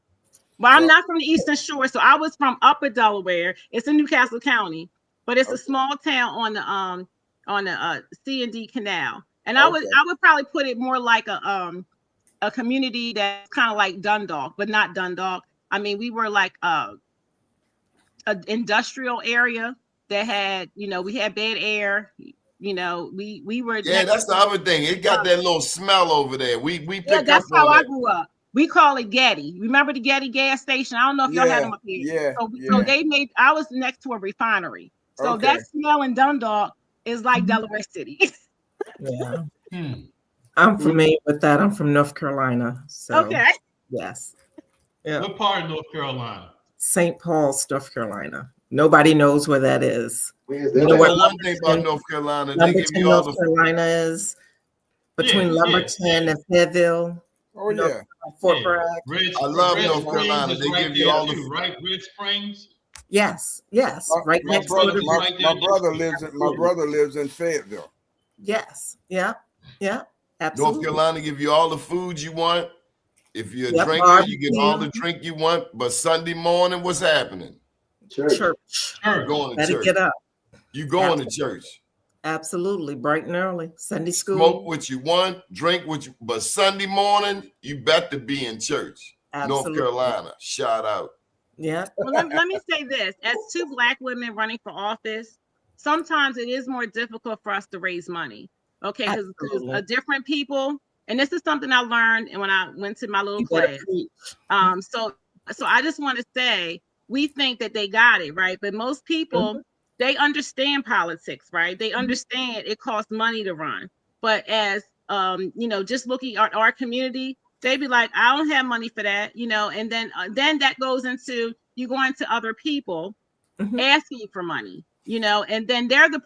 Well, I'm not from the Eastern Shore, so I was from Upper Delaware. It's in Newcastle County, but it's a small town on the C&D Canal, and I would probably put it more like a a community that's kind of like Dundalk, but not Dundalk. I mean, we were like an industrial area that had, you know, we had bad air. You know, we were. Yeah, that's the other thing. It got that little smell over there. We pick yeah, that's up how on I that. grew up. We call it Getty. Remember the Getty gas station? I don't know if y'all had them up here. So they made. I was next to a refinery. So that smell in Dundalk is like Delaware City. Yeah. I'm familiar with that. I'm from North Carolina. So okay. Yes. Yeah. What part of North Carolina? St. Paul's, North Carolina. Nobody knows where that is. Where's You that? know That's what the one thing about North Carolina. They give Lumberton, you all North the Carolina is? Between Lumberton and Fayetteville. Oh, yeah. Fort Bragg. I love Red North Springs Carolina. is They right give you there all too, the right? Red Springs. Yes, yes. Right My next brother, to my the brother lives in Fayetteville. Yes. Yeah. Yeah. North Absolutely. Carolina give you all the food you want. If you're a Yep, drinker, you get all barbecue. the drink you want. But Sunday morning, what's happening? Church. You're going to Better church. get up. You going to church. Absolutely. Bright and early. Sunday school. Smoke what you want, drink what you, but Sunday morning, you better be in church. Absolutely. North Carolina, shout out. Yeah. Well, let me say this: as two Black women running for office, sometimes it is more difficult for us to raise money. Okay, because different people, and this is something I learned, and when I went to my little class. So I just want to say, we think that they got it right, but most people they understand politics, right? They understand it costs money to run, but as you know, just looking at our community. They be like, I don't have money for that, you know, and then that goes into you going to other people asking for money, you know, and then they're the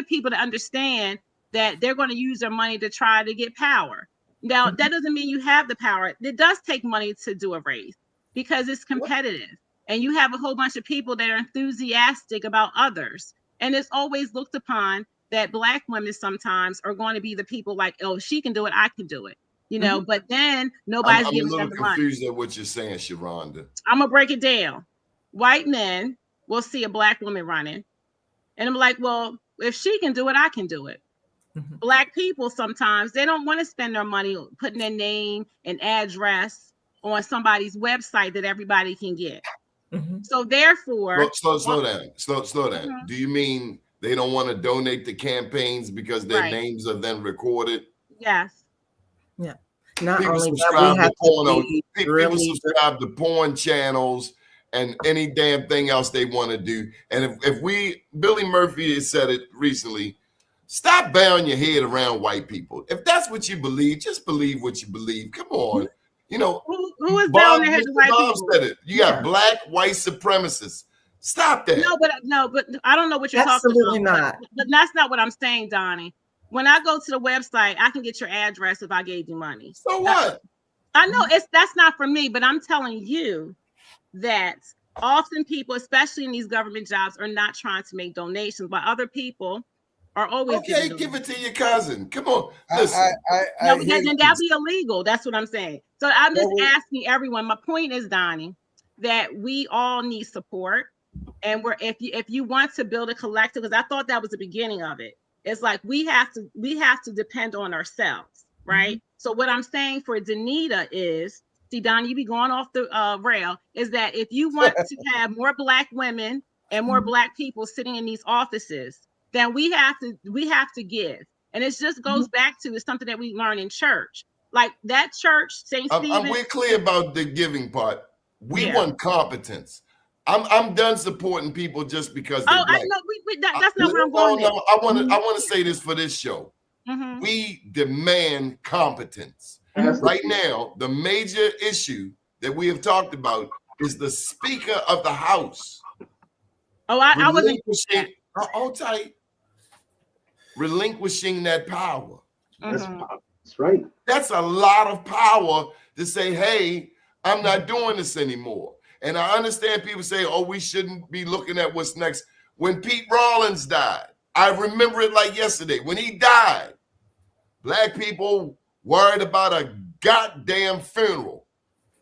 people that understand that they're going to use their money to try to get power. Now, that doesn't mean you have the power. It does take money to do a race because it's competitive, and you have a whole bunch of people that are enthusiastic about others, and it's always looked upon that Black women sometimes are going to be the people like, oh, she can do it, I can do it. You know, but then nobody's giving them the money. I'm a little confused at what you're saying, Sharonda. I'm gonna break it down. White men will see a Black woman running, and I'm like, well, if she can do it, I can do it. Black people sometimes they don't want to spend their money putting their name and address on somebody's website that everybody can get. So therefore, slow down. Slow down. Do you mean they don't want to donate to campaigns because their names are then recorded? Yes. Yeah. Not people only subscribe that, to porn. people People subscribe to porn channels and any damn thing else they want to do. And if Billy Murphy has said it recently, stop bowing your head around white people. If that's what you believe, just believe what you believe. Come on. You know, who is bowing their head to white Bob people? said it. You got Black white supremacists. Stop that. No, but I don't know what you're Absolutely talking about. not. But that's not what I'm saying, Donnie. When I go to the website, I can get your address if I gave you money. So what? I know that's not for me, but I'm telling you that often people, especially in these government jobs, are not trying to make donations, but other people are always give it to your cousin. Come on, listen. No, but then that'd be illegal. That's what I'm saying. So I'm just asking everyone. My point is, Donnie, that we all need support, and if you want to build a collective, because I thought that was the beginning of it. It's like we have to depend on ourselves, right? So what I'm saying for DANITA is, see, Donnie, you be going off the rail, is that if you want to have more Black women and more Black people sitting in these offices, then we have to give. And it just goes back to it's something that we learn in church. Like that church, St. Stephen. We're clear about the giving part. We want competence. I'm done supporting people just because they're Black. I know that's not where I'm going. No, I want to say this for this show. We demand competence. Right now, the major issue that we have talked about is the Speaker of the House. Oh, I wasn't. Hold tight. Relinquishing that power. That's right. That's a lot of power to say, hey, I'm not doing this anymore. And I understand people say, oh, we shouldn't be looking at what's next. When Pete Rollins died, I remember it like yesterday. When he died, Black people worried about a goddamn funeral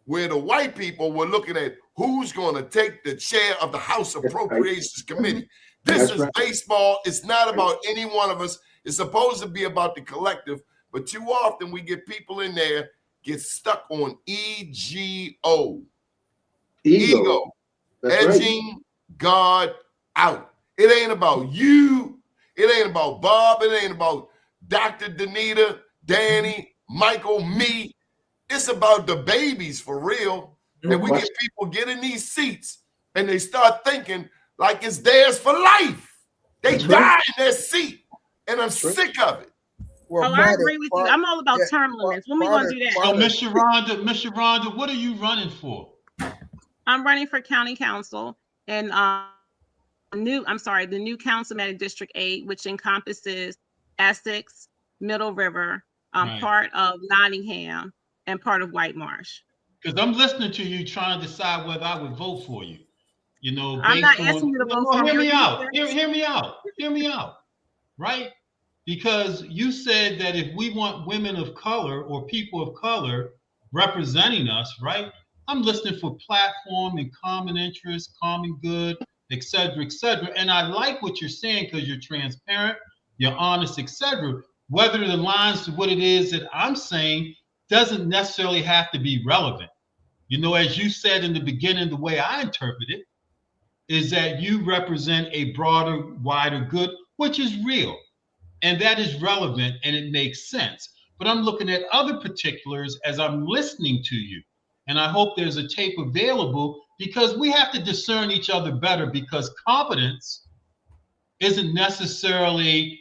where the white people were looking at who's going to take the chair of the House Appropriations Committee. This is baseball. It's not about any one of us. It's supposed to be about the collective. But too often we get people in there gets stuck on EGO. Ego. That's Edging right. God out. It ain't about you. It ain't about Bob. It ain't about Dr. Danita, Danny, Michael, me. It's about the babies for real. And we get people get in these seats and they start thinking like it's theirs for life. They die in their seat. And I'm sick of it. Well, I agree with you. I'm all about term limits. When we gonna do that? Oh, Miss Sharonda, what are you running for? I'm running for county council and the new councilman District 8, which encompasses Essex, Middle River, part of Nottingham, and part of White Marsh. Because I'm listening to you trying to decide whether I would vote for you. You know, I'm not asking you to vote for me. Hear me out. Hear me out. Right? Because you said that if we want women of color or people of color representing us, right? I'm listening for platform and common interest, common good, et cetera, et cetera. And I like what you're saying because you're transparent, you're honest, et cetera. Whether it aligns to what it is that I'm saying doesn't necessarily have to be relevant. You know, as you said in the beginning, the way I interpret it is that you represent a broader, wider good, which is real. And that is relevant and it makes sense. But I'm looking at other particulars as I'm listening to you. And I hope there's a tape available because we have to discern each other better because competence isn't necessarily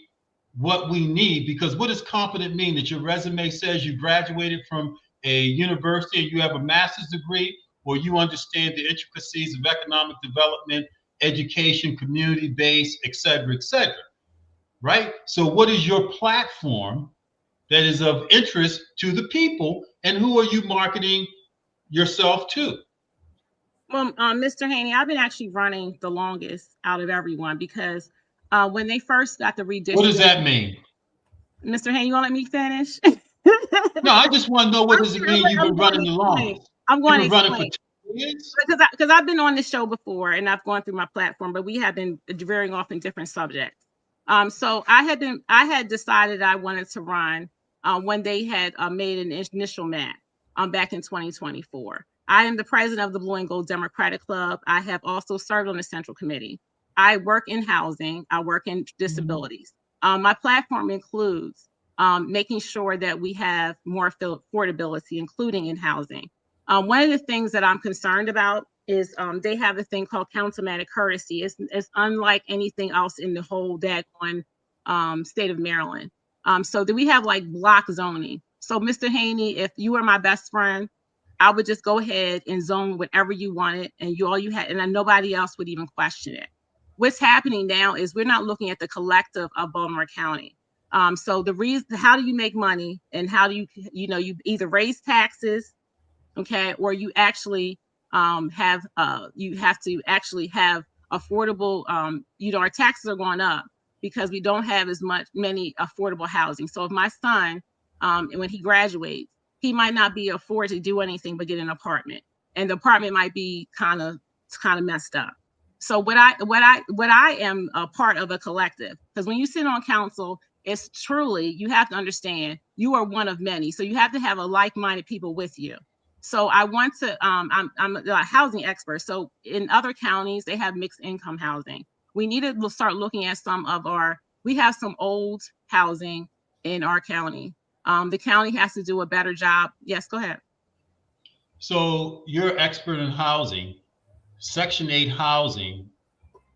what we need. Because what does competent mean? That your resume says you graduated from a university and you have a master's degree, or you understand the intricacies of economic development, education, community-based, et cetera, right? So what is your platform that is of interest to the people, and who are you marketing yourself to? Well, Mr. Haney, I've been actually running the longest out of everyone because when they first got the redistricting. What does that mean? Mr. Haney, you want to let me finish? No, I just want to know what does it mean you've been running the longest? I'm going to explain. Running for 2 years? Because I've been on this show before and I've gone through my platform, but we have been veering off in different subjects. So I had decided I wanted to run when they had made an initial map back in 2024. I am the president of the Blue and Gold Democratic Club. I have also served on the Central Committee. I work in housing. I work in disabilities. My platform includes making sure that we have more affordability, including in housing. One of the things that I'm concerned about is they have a thing called councilmanic courtesy. It's unlike anything else in the whole daggone state of Maryland. So do we have like block zoning? So Mr. Haney, if you were my best friend, I would just go ahead and zone whatever you wanted, and all you had, and then nobody else would even question it. What's happening now is we're not looking at the collective of Baltimore County. So the reason, how do you make money, and how do you either raise taxes, okay, or you actually you have to actually have affordable. Our taxes are going up because we don't have many affordable housing. So if my son, when he graduates, he might not be afford to do anything but get an apartment, and the apartment might be kind of messed up. So what I am a part of a collective, because when you sit on council, it's truly, you have to understand you are one of many. So you have to have a like-minded people with you. So I want to, I'm a housing expert. So in other counties, they have mixed income housing. We need to start looking at we have some old housing in our county. The county has to do a better job. Yes, go ahead. So you're expert in housing. Section 8 housing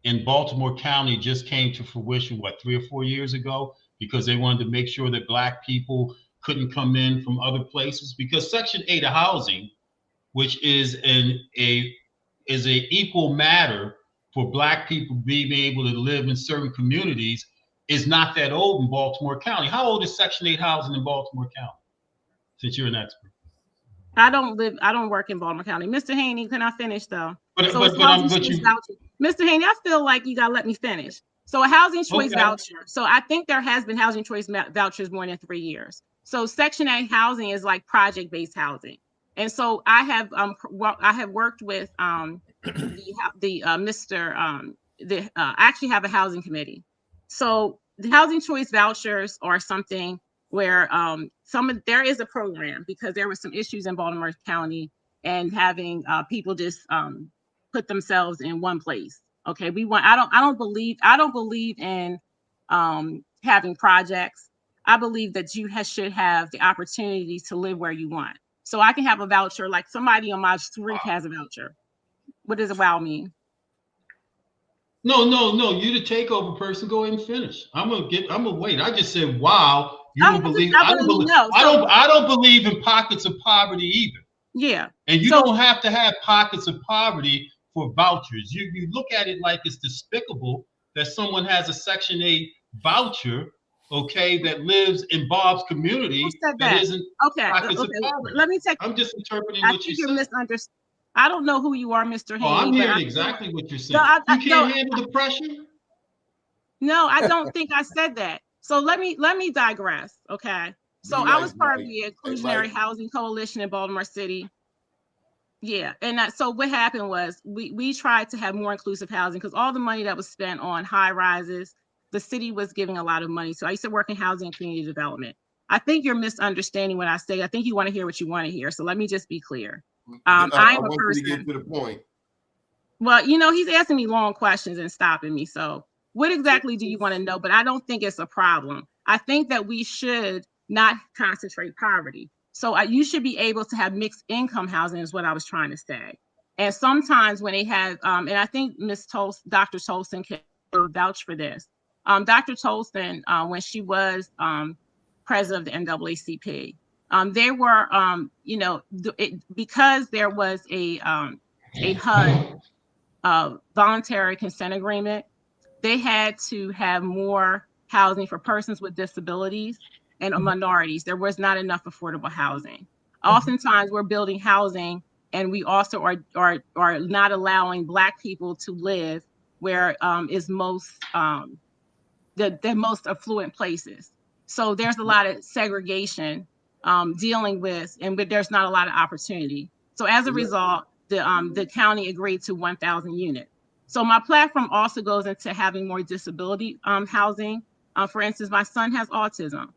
in Baltimore County just came to fruition, 3 or 4 years ago, because they wanted to make sure that Black people couldn't come in from other places. Because Section 8 housing, which is a equal matter for Black people being able to live in certain communities, is not that old in Baltimore County. How old is Section 8 housing in Baltimore County, since you're an expert? I don't work in Baltimore County. Mr. Haney, can I finish though? Mr. Haney, I feel like you gotta let me finish. So a housing choice voucher. So I think there has been housing choice vouchers more than 3 years. So Section 8 housing is like project-based housing. And so I have worked with I actually have a housing committee. So the housing choice vouchers are something where there is a program, because there were some issues in Baltimore County and having people just put themselves in one place. Okay, I don't believe in having projects. I believe that you should have the opportunity to live where you want. So I can have a voucher, like somebody on my street has a voucher. What does a wow mean? No. You the takeover person. Go ahead and finish. I'm gonna wait. I just said, wow. You don't believe? I don't believe in pockets of poverty either. Yeah. And you don't have to have pockets of poverty for vouchers. You look at it like it's despicable that someone has a Section 8 voucher, okay, that lives in Bob's community that isn't pockets of poverty. Let me take. I'm just interpreting I what think you you're said. misunderstanding. I don't know who you are, Mr. Haney. Oh, I'm hearing exactly what you're saying. You can't handle the pressure? No, I don't think I said that. So let me digress. Okay. So I was part of the Inclusionary Housing Coalition in Baltimore City. Yeah. And so what happened was we tried to have more inclusive housing, because all the money that was spent on high rises, the city was giving a lot of money. So I used to work in housing and community development. I think you're misunderstanding what I say. I think you want to hear what you want to hear. So let me just be clear. I want you to get to the point. Well, he's asking me long questions and stopping me. So what exactly do you want to know? But I don't think it's a problem. I think that we should not concentrate poverty. So you should be able to have mixed income housing is what I was trying to say. And sometimes when they have, and I think Dr. Tolson can vouch for this. Dr. Tolson, when she was president of the NAACP, they were, because there was a HUD voluntary consent agreement, they had to have more housing for persons with disabilities and minorities. There was not enough affordable housing. Oftentimes we're building housing, and we also are not allowing Black people to live where is most the most affluent places. So there's a lot of segregation dealing with, and there's not a lot of opportunity. So as a result, the county agreed to 1,000 units. So my platform also goes into having more disability housing. For instance, my son has autism.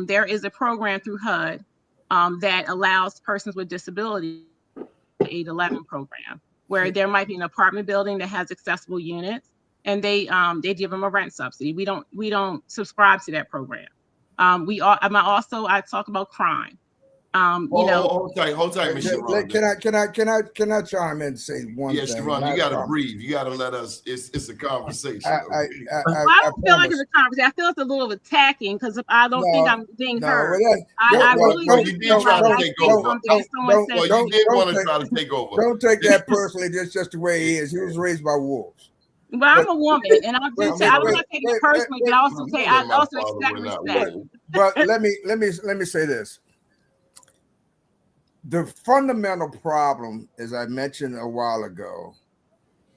There is a program through HUD that allows persons with disabilities, 811 program, where there might be an apartment building that has accessible units, and they give them a rent subsidy. We don't subscribe to that program. I talk about crime. Hold tight, Miss Sharon. Can I chime in and say one thing? Yes, Sharon, you got to breathe. You got to let us. It's a conversation. I don't feel like it's a conversation. I feel it's a little attacking, because I don't think I'm being heard. You did try to take over. You did want to try to take over. Don't take that personally. That's just the way he is. He was raised by wolves. But I'm a woman, and I don't take it personally, but I also expect respect. But let me say this. The fundamental problem, as I mentioned a while ago,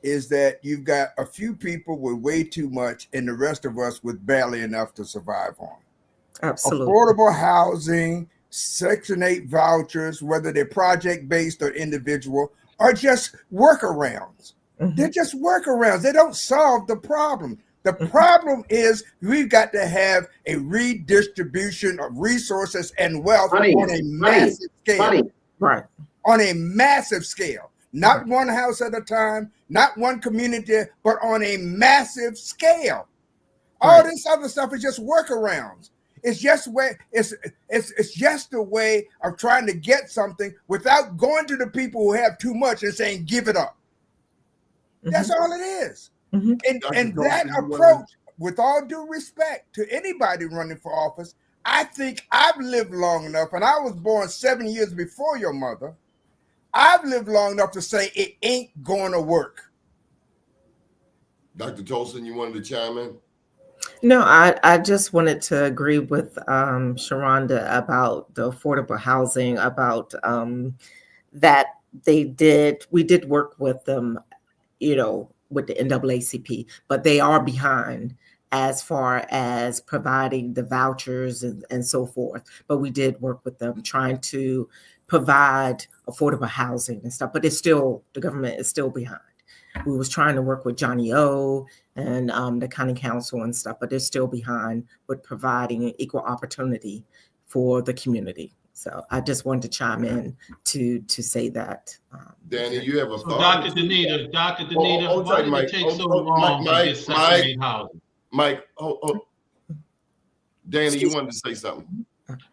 is that you've got a few people with way too much and the rest of us with barely enough to survive on. Absolutely. Affordable housing, Section 8 vouchers, whether they're project-based or individual, are just workarounds. Mm-hmm. They're just workarounds. They don't solve the problem. The problem is we've got to have a redistribution of resources and wealth on a massive scale. Right. On a massive scale. Not one house at a time, not one community, but on a massive scale. All this other stuff is just workarounds. It's just it's just a way of trying to get something without going to the people who have too much and saying, give it up. That's all it is. And that approach, with all due respect to anybody running for office, I think I've lived long enough, and I was born 7 years before your mother. I've lived long enough to say it ain't going to work. Dr. Tolson, you wanted to chime in? No, I just wanted to agree with Sharonda about the affordable housing, about that we did work with them, with the NAACP, but they are behind as far as providing the vouchers and so forth. But we did work with them trying to provide affordable housing and stuff, but the government is still behind. We was trying to work with Johnny O and the county council and stuff, but they're still behind with providing equal opportunity for the community. So I just wanted to chime in to say that. Danny, you have a So thought? Dr. Danita, hold why tight, did Mike. it take so long to get Section 8 housing? Mike, Danny, you wanted to say something?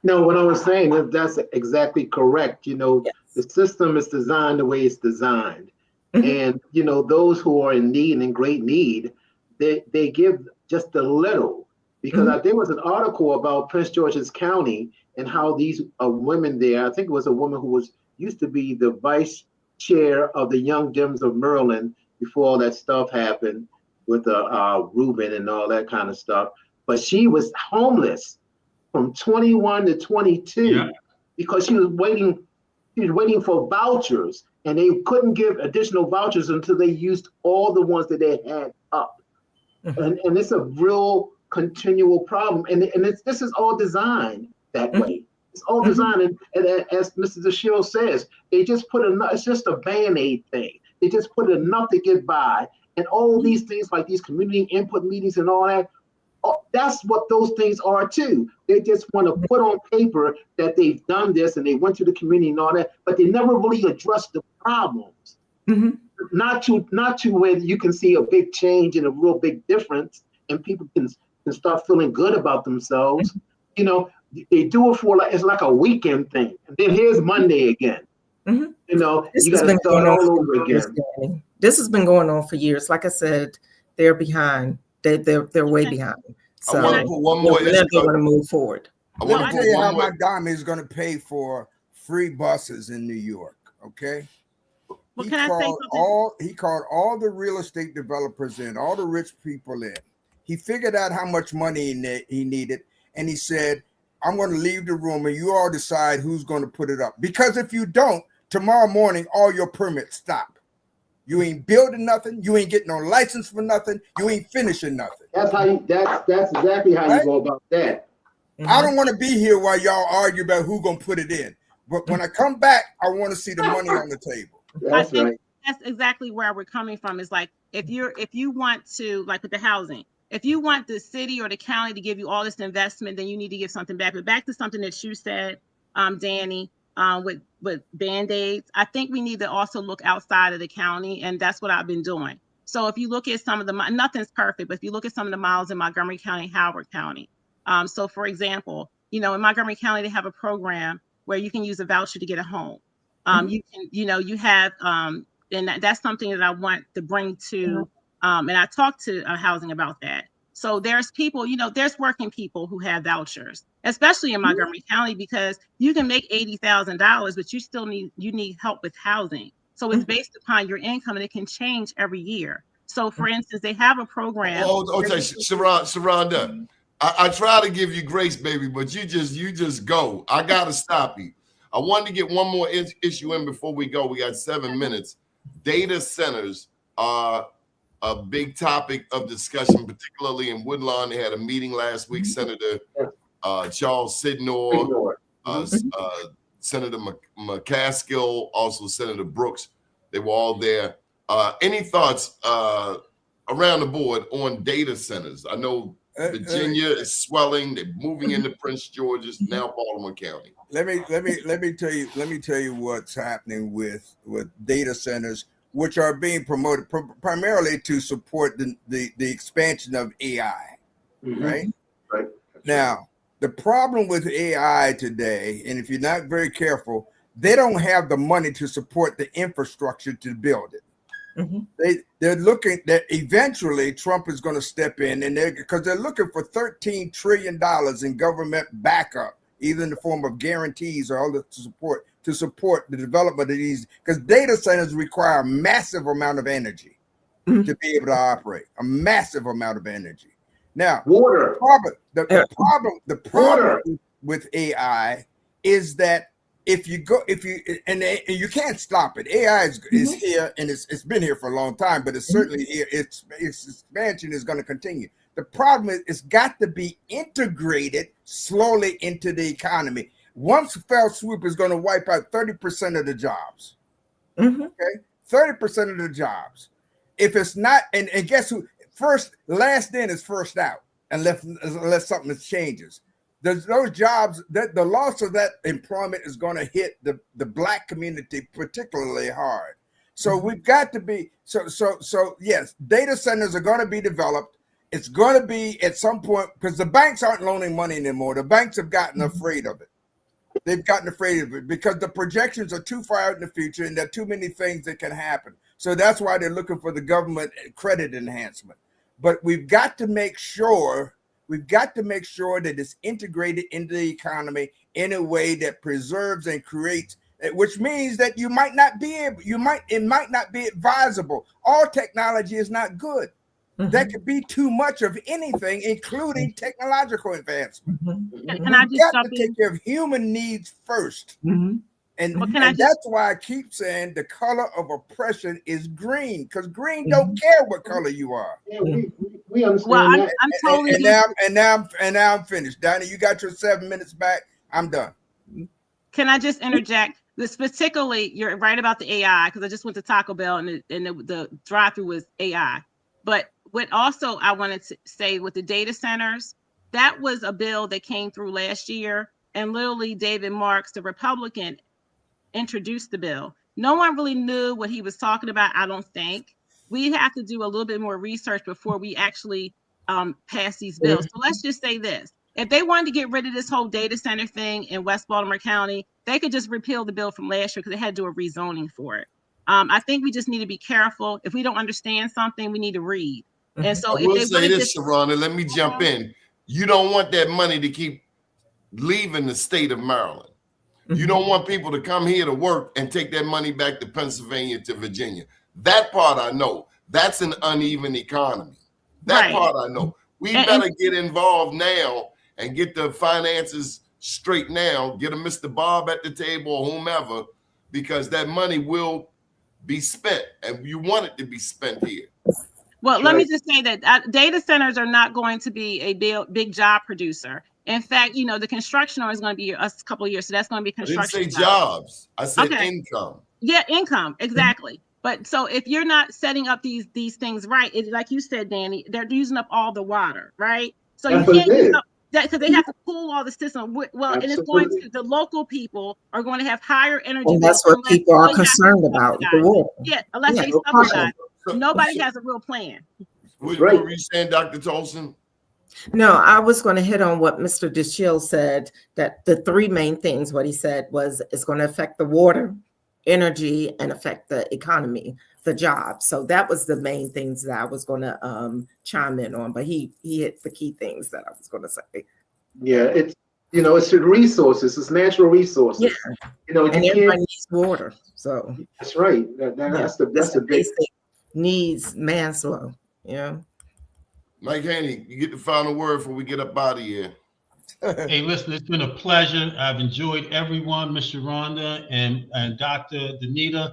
No, what I was saying is that's exactly correct. You know, Yes. the system is designed the way it's designed. Mhm. And, you know, those who are in need and in great need, they give just a little. Because there was an article about Prince George's County and how these women there, I think it was a woman who used to be the vice chair of the Young Dems of Maryland before all that stuff happened with Reuben and all that kind of stuff. But she was homeless from 21 to 22 because she was waiting for vouchers, and they couldn't give additional vouchers until they used all the ones that they had up. And it's a real continual problem. And this is all designed that way. It's all designed, and as Mr. DeShiel says, they just put enough. It's just a Band-Aid thing. They just put enough to get by, and all these things like these community input meetings and all that. That's what those things are too. They just want to put on paper that they've done this and they went to the community and all that, but they never really address the problems. Not to where you can see a big change and a real big difference, and people can start feeling good about themselves. You know, they do it for it's like a weekend thing, and then here's Monday again. You know, you got to start all over again. This has been going on for years. Like I said, they're behind. They're way behind. So I want to put one more issue. They're going to move forward. I want to tell you how Montgomery is going to pay for free buses in New York. Okay. Well, can I say something? He called all the real estate developers in, all the rich people in. He figured out how much money he needed, and he said, "I'm going to leave the room, and you all decide who's going to put it up. Because if you don't, tomorrow morning all your permits stop. You ain't building nothing. You ain't getting no license for nothing. You ain't finishing nothing." That's exactly how you go about that. I don't want to be here while y'all argue about who's gonna put it in. But when I come back, I want to see the money on the table. That's right. That's exactly where we're coming from. Is like if you want to, like with the housing, if you want the city or the county to give you all this investment, then you need to give something back. But back to something that you said, Danny, with Band-Aids, I think we need to also look outside of the county, and that's what I've been doing. So if you look at some of the, nothing's perfect, but if you look at some of the miles in Montgomery County, Howard County. So for example, you know, in Montgomery County, they have a program where you can use a voucher to get a home. You can, you know, you have, and that's something that I want to bring to, and I talked to housing about that. So there's people, you know, there's working people who have vouchers, especially in Montgomery County, because you can make $80,000, but you need help with housing. So it's based upon your income, and it can change every year. So for instance, they have a program. Okay, Sharonda, I try to give you grace, baby, but you just go. I gotta stop you. I wanted to get one more issue in before we go. We got 7 minutes. Data centers are a big topic of discussion, particularly in Woodlawn. They had a meeting last week. Senator Charles Sidnor, Senator McCaskill, also Senator Brooks. They were all there. Any thoughts around the board on data centers? I know Virginia is swelling. They're moving into Prince George's, now Baltimore County. Let me tell you what's happening with data centers, which are being promoted primarily to support the expansion of AI. Right. Now, the problem with AI today, and if you're not very careful, they don't have the money to support the infrastructure to build it. They're looking that eventually Trump is going to step in, and because they're looking for $13 trillion in government backup, either in the form of guarantees or other support to support the development of these, because data centers require a massive amount of energy to be able to operate, a massive amount of energy. Now, the problem with AI is that if you you can't stop it. AI is here, and it's been here for a long time, but it's certainly here. Its expansion is going to continue. The problem is it's got to be integrated slowly into the economy. One fell swoop is going to wipe out 30% of the jobs. Okay, 30% of the jobs. if it's not, and guess who? Last in is first out, unless something changes. Those jobs, the loss of that employment is going to hit the Black community particularly hard. So we've got to be so yes, data centers are going to be developed. It's going to be at some point, because the banks aren't loaning money anymore. The banks have gotten afraid of it. They've gotten afraid of it because the projections are too far out in the future, and there are too many things that can happen. So that's why they're looking for the government credit enhancement. But we've got to make sure that it's integrated into the economy in a way that preserves and creates, which means that it might not be advisable. All technology is not good. That could be too much of anything, including technological advancement. Can I just got to take care of human needs first. And that's why I keep saying the color of oppression is green, because green don't care what color you are. Yeah, we understand Well, that. I'm totally. And now I'm finished. Donnie, you got your 7 minutes back. I'm done. Can I just interject? This particularly, you're right about the AI, because I just went to Taco Bell and the drive-through was AI. But what also I wanted to say with the data centers, that was a bill that came through last year, and literally David Marks, the Republican, introduced the bill. No one really knew what he was talking about, I don't think. We have to do a little bit more research before we actually pass these bills. So let's just say this. If they wanted to get rid of this whole data center thing in West Baltimore County, they could just repeal the bill from last year because they had to do a rezoning for it. I think we just need to be careful. If we don't understand something, we need to read. And so I will say this, Sharonda, let me jump in. You don't want that money to keep leaving the state of Maryland. You don't want people to come here to work and take that money back to Pennsylvania, to Virginia. That part I know. That's an uneven economy. That part I know. We better get involved now and get the finances straight now. Get a Mr. Bob at the table or whomever, because that money will be spent, and you want it to be spent here. Well, let me just say that data centers are not going to be a big job producer. In fact, the construction is going to be a couple of years, so that's going to be construction. I didn't say jobs. I said income. Yeah, income, exactly. But so if you're not setting up these things right, like you said, Danny, they're using up all the water, right? So you can't use up that, because they have to cool all the system. Well, and it's going to, the local people are going to have higher energy. And that's what people are concerned about, the water. Yeah, unless they subsidize. Nobody has a real plan. What were you saying, Dr. Tolson? No, I was going to hit on what Mr. DeShiel said, that the three main things, what he said was it's going to affect the water, energy, and affect the economy, the jobs. So that was the main things that I was going to chime in on, but he hit the key things that I was going to say. Yeah, it's it's resources, it's natural resources. Yeah. And everybody needs water. So that's right. That's the basic needs Maslow. Yeah. Mike Haney, you get the final word before we get up out of here. Hey, listen, it's been a pleasure. I've enjoyed everyone, Ms. Sharonda and Dr. DANITA.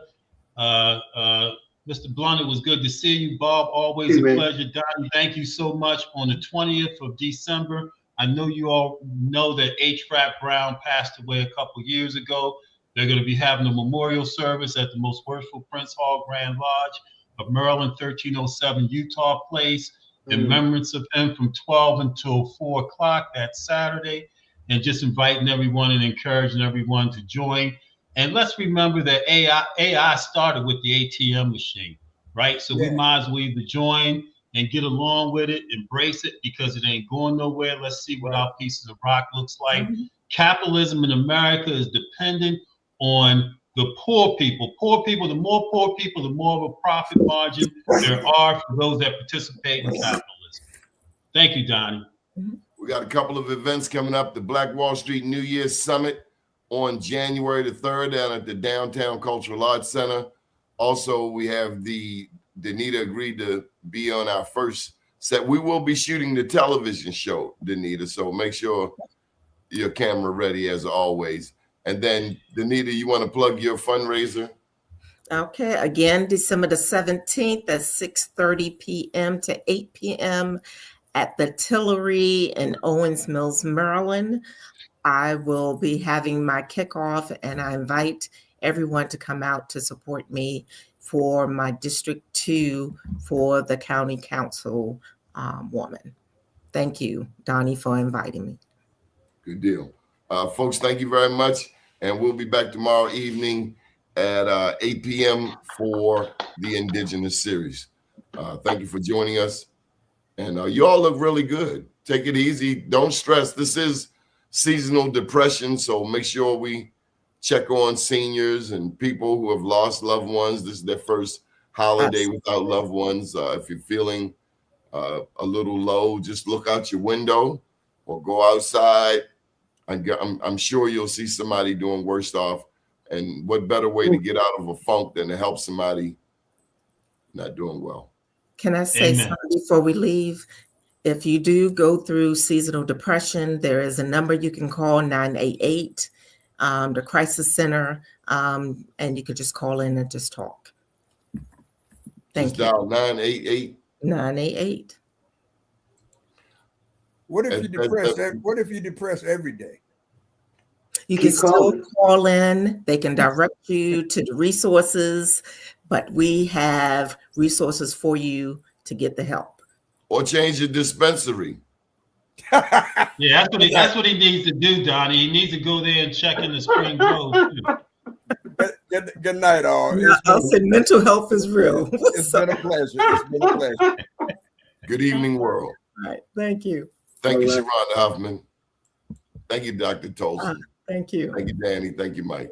Mr. Blunt, it was good to see you. Bob, always a pleasure. Donnie, thank you so much. On the 20th of December, I know you all know that H. Rap Brown passed away a couple years ago. They're going to be having a memorial service at the Most Worshipful Prince Hall Grand Lodge of Maryland, 1307 Utah Place, in remembrance of him, from 12 until 4 o'clock that Saturday, and just inviting everyone and encouraging everyone to join. And let's remember that AI started with the ATM machine, right? So we might as well either join and get along with it, embrace it, because it ain't going nowhere. Let's see what our pieces of rock looks like. Capitalism in America is dependent on the poor people. The more poor people, the more of a profit margin there are for those that participate in capitalism. Thank you, Donnie. We got a couple of events coming up. The Black Wall Street New Year's Summit on January the 3rd down at the Downtown Cultural Arts Center. Also, we have the DANITA agreed to be on our first set. We will be shooting the television show, DANITA, so make sure your camera ready as always. And then, DANITA, you want to plug your fundraiser? Okay, again, December the 17th at 6:30 p.m. to 8 p.m. at the Tillery in Owens Mills, Maryland. I will be having my kickoff, and I invite everyone to come out to support me for my District 2 for the county council woman. Thank you, Donnie, for inviting me. Good deal. Folks, thank you very much. And we'll be back tomorrow evening at 8 p.m. for the Indigenous series. Thank you for joining us. And you all look really good. Take it easy. Don't stress. This is seasonal depression, so make sure we check on seniors and people who have lost loved ones. This is their first holiday without loved ones. If you're feeling a little low, just look out your window or go outside. I'm sure you'll see somebody doing worse off. And what better way to get out of a funk than to help somebody not doing well? Can I say something before we leave? If you do go through seasonal depression, there is a number you can call, 988, the crisis center, and you could just call in and just talk. Thank you. Dial 988. 988. What if you depressed? What if you depressed every day? You can still call in. They can direct you to the resources, but we have resources for you to get the help. Or change your dispensary. Yeah, that's what he needs to do, Donnie. He needs to go there and check in the Spring Grove too. Good night, all. I'll say mental health is real. It's been a pleasure. It's been a pleasure. Good evening, world. All right. Thank you. Thank you, Sharonda Huffman. Thank you, Dr. Tolson. Thank you. Thank you, Danny. Thank you, Mike.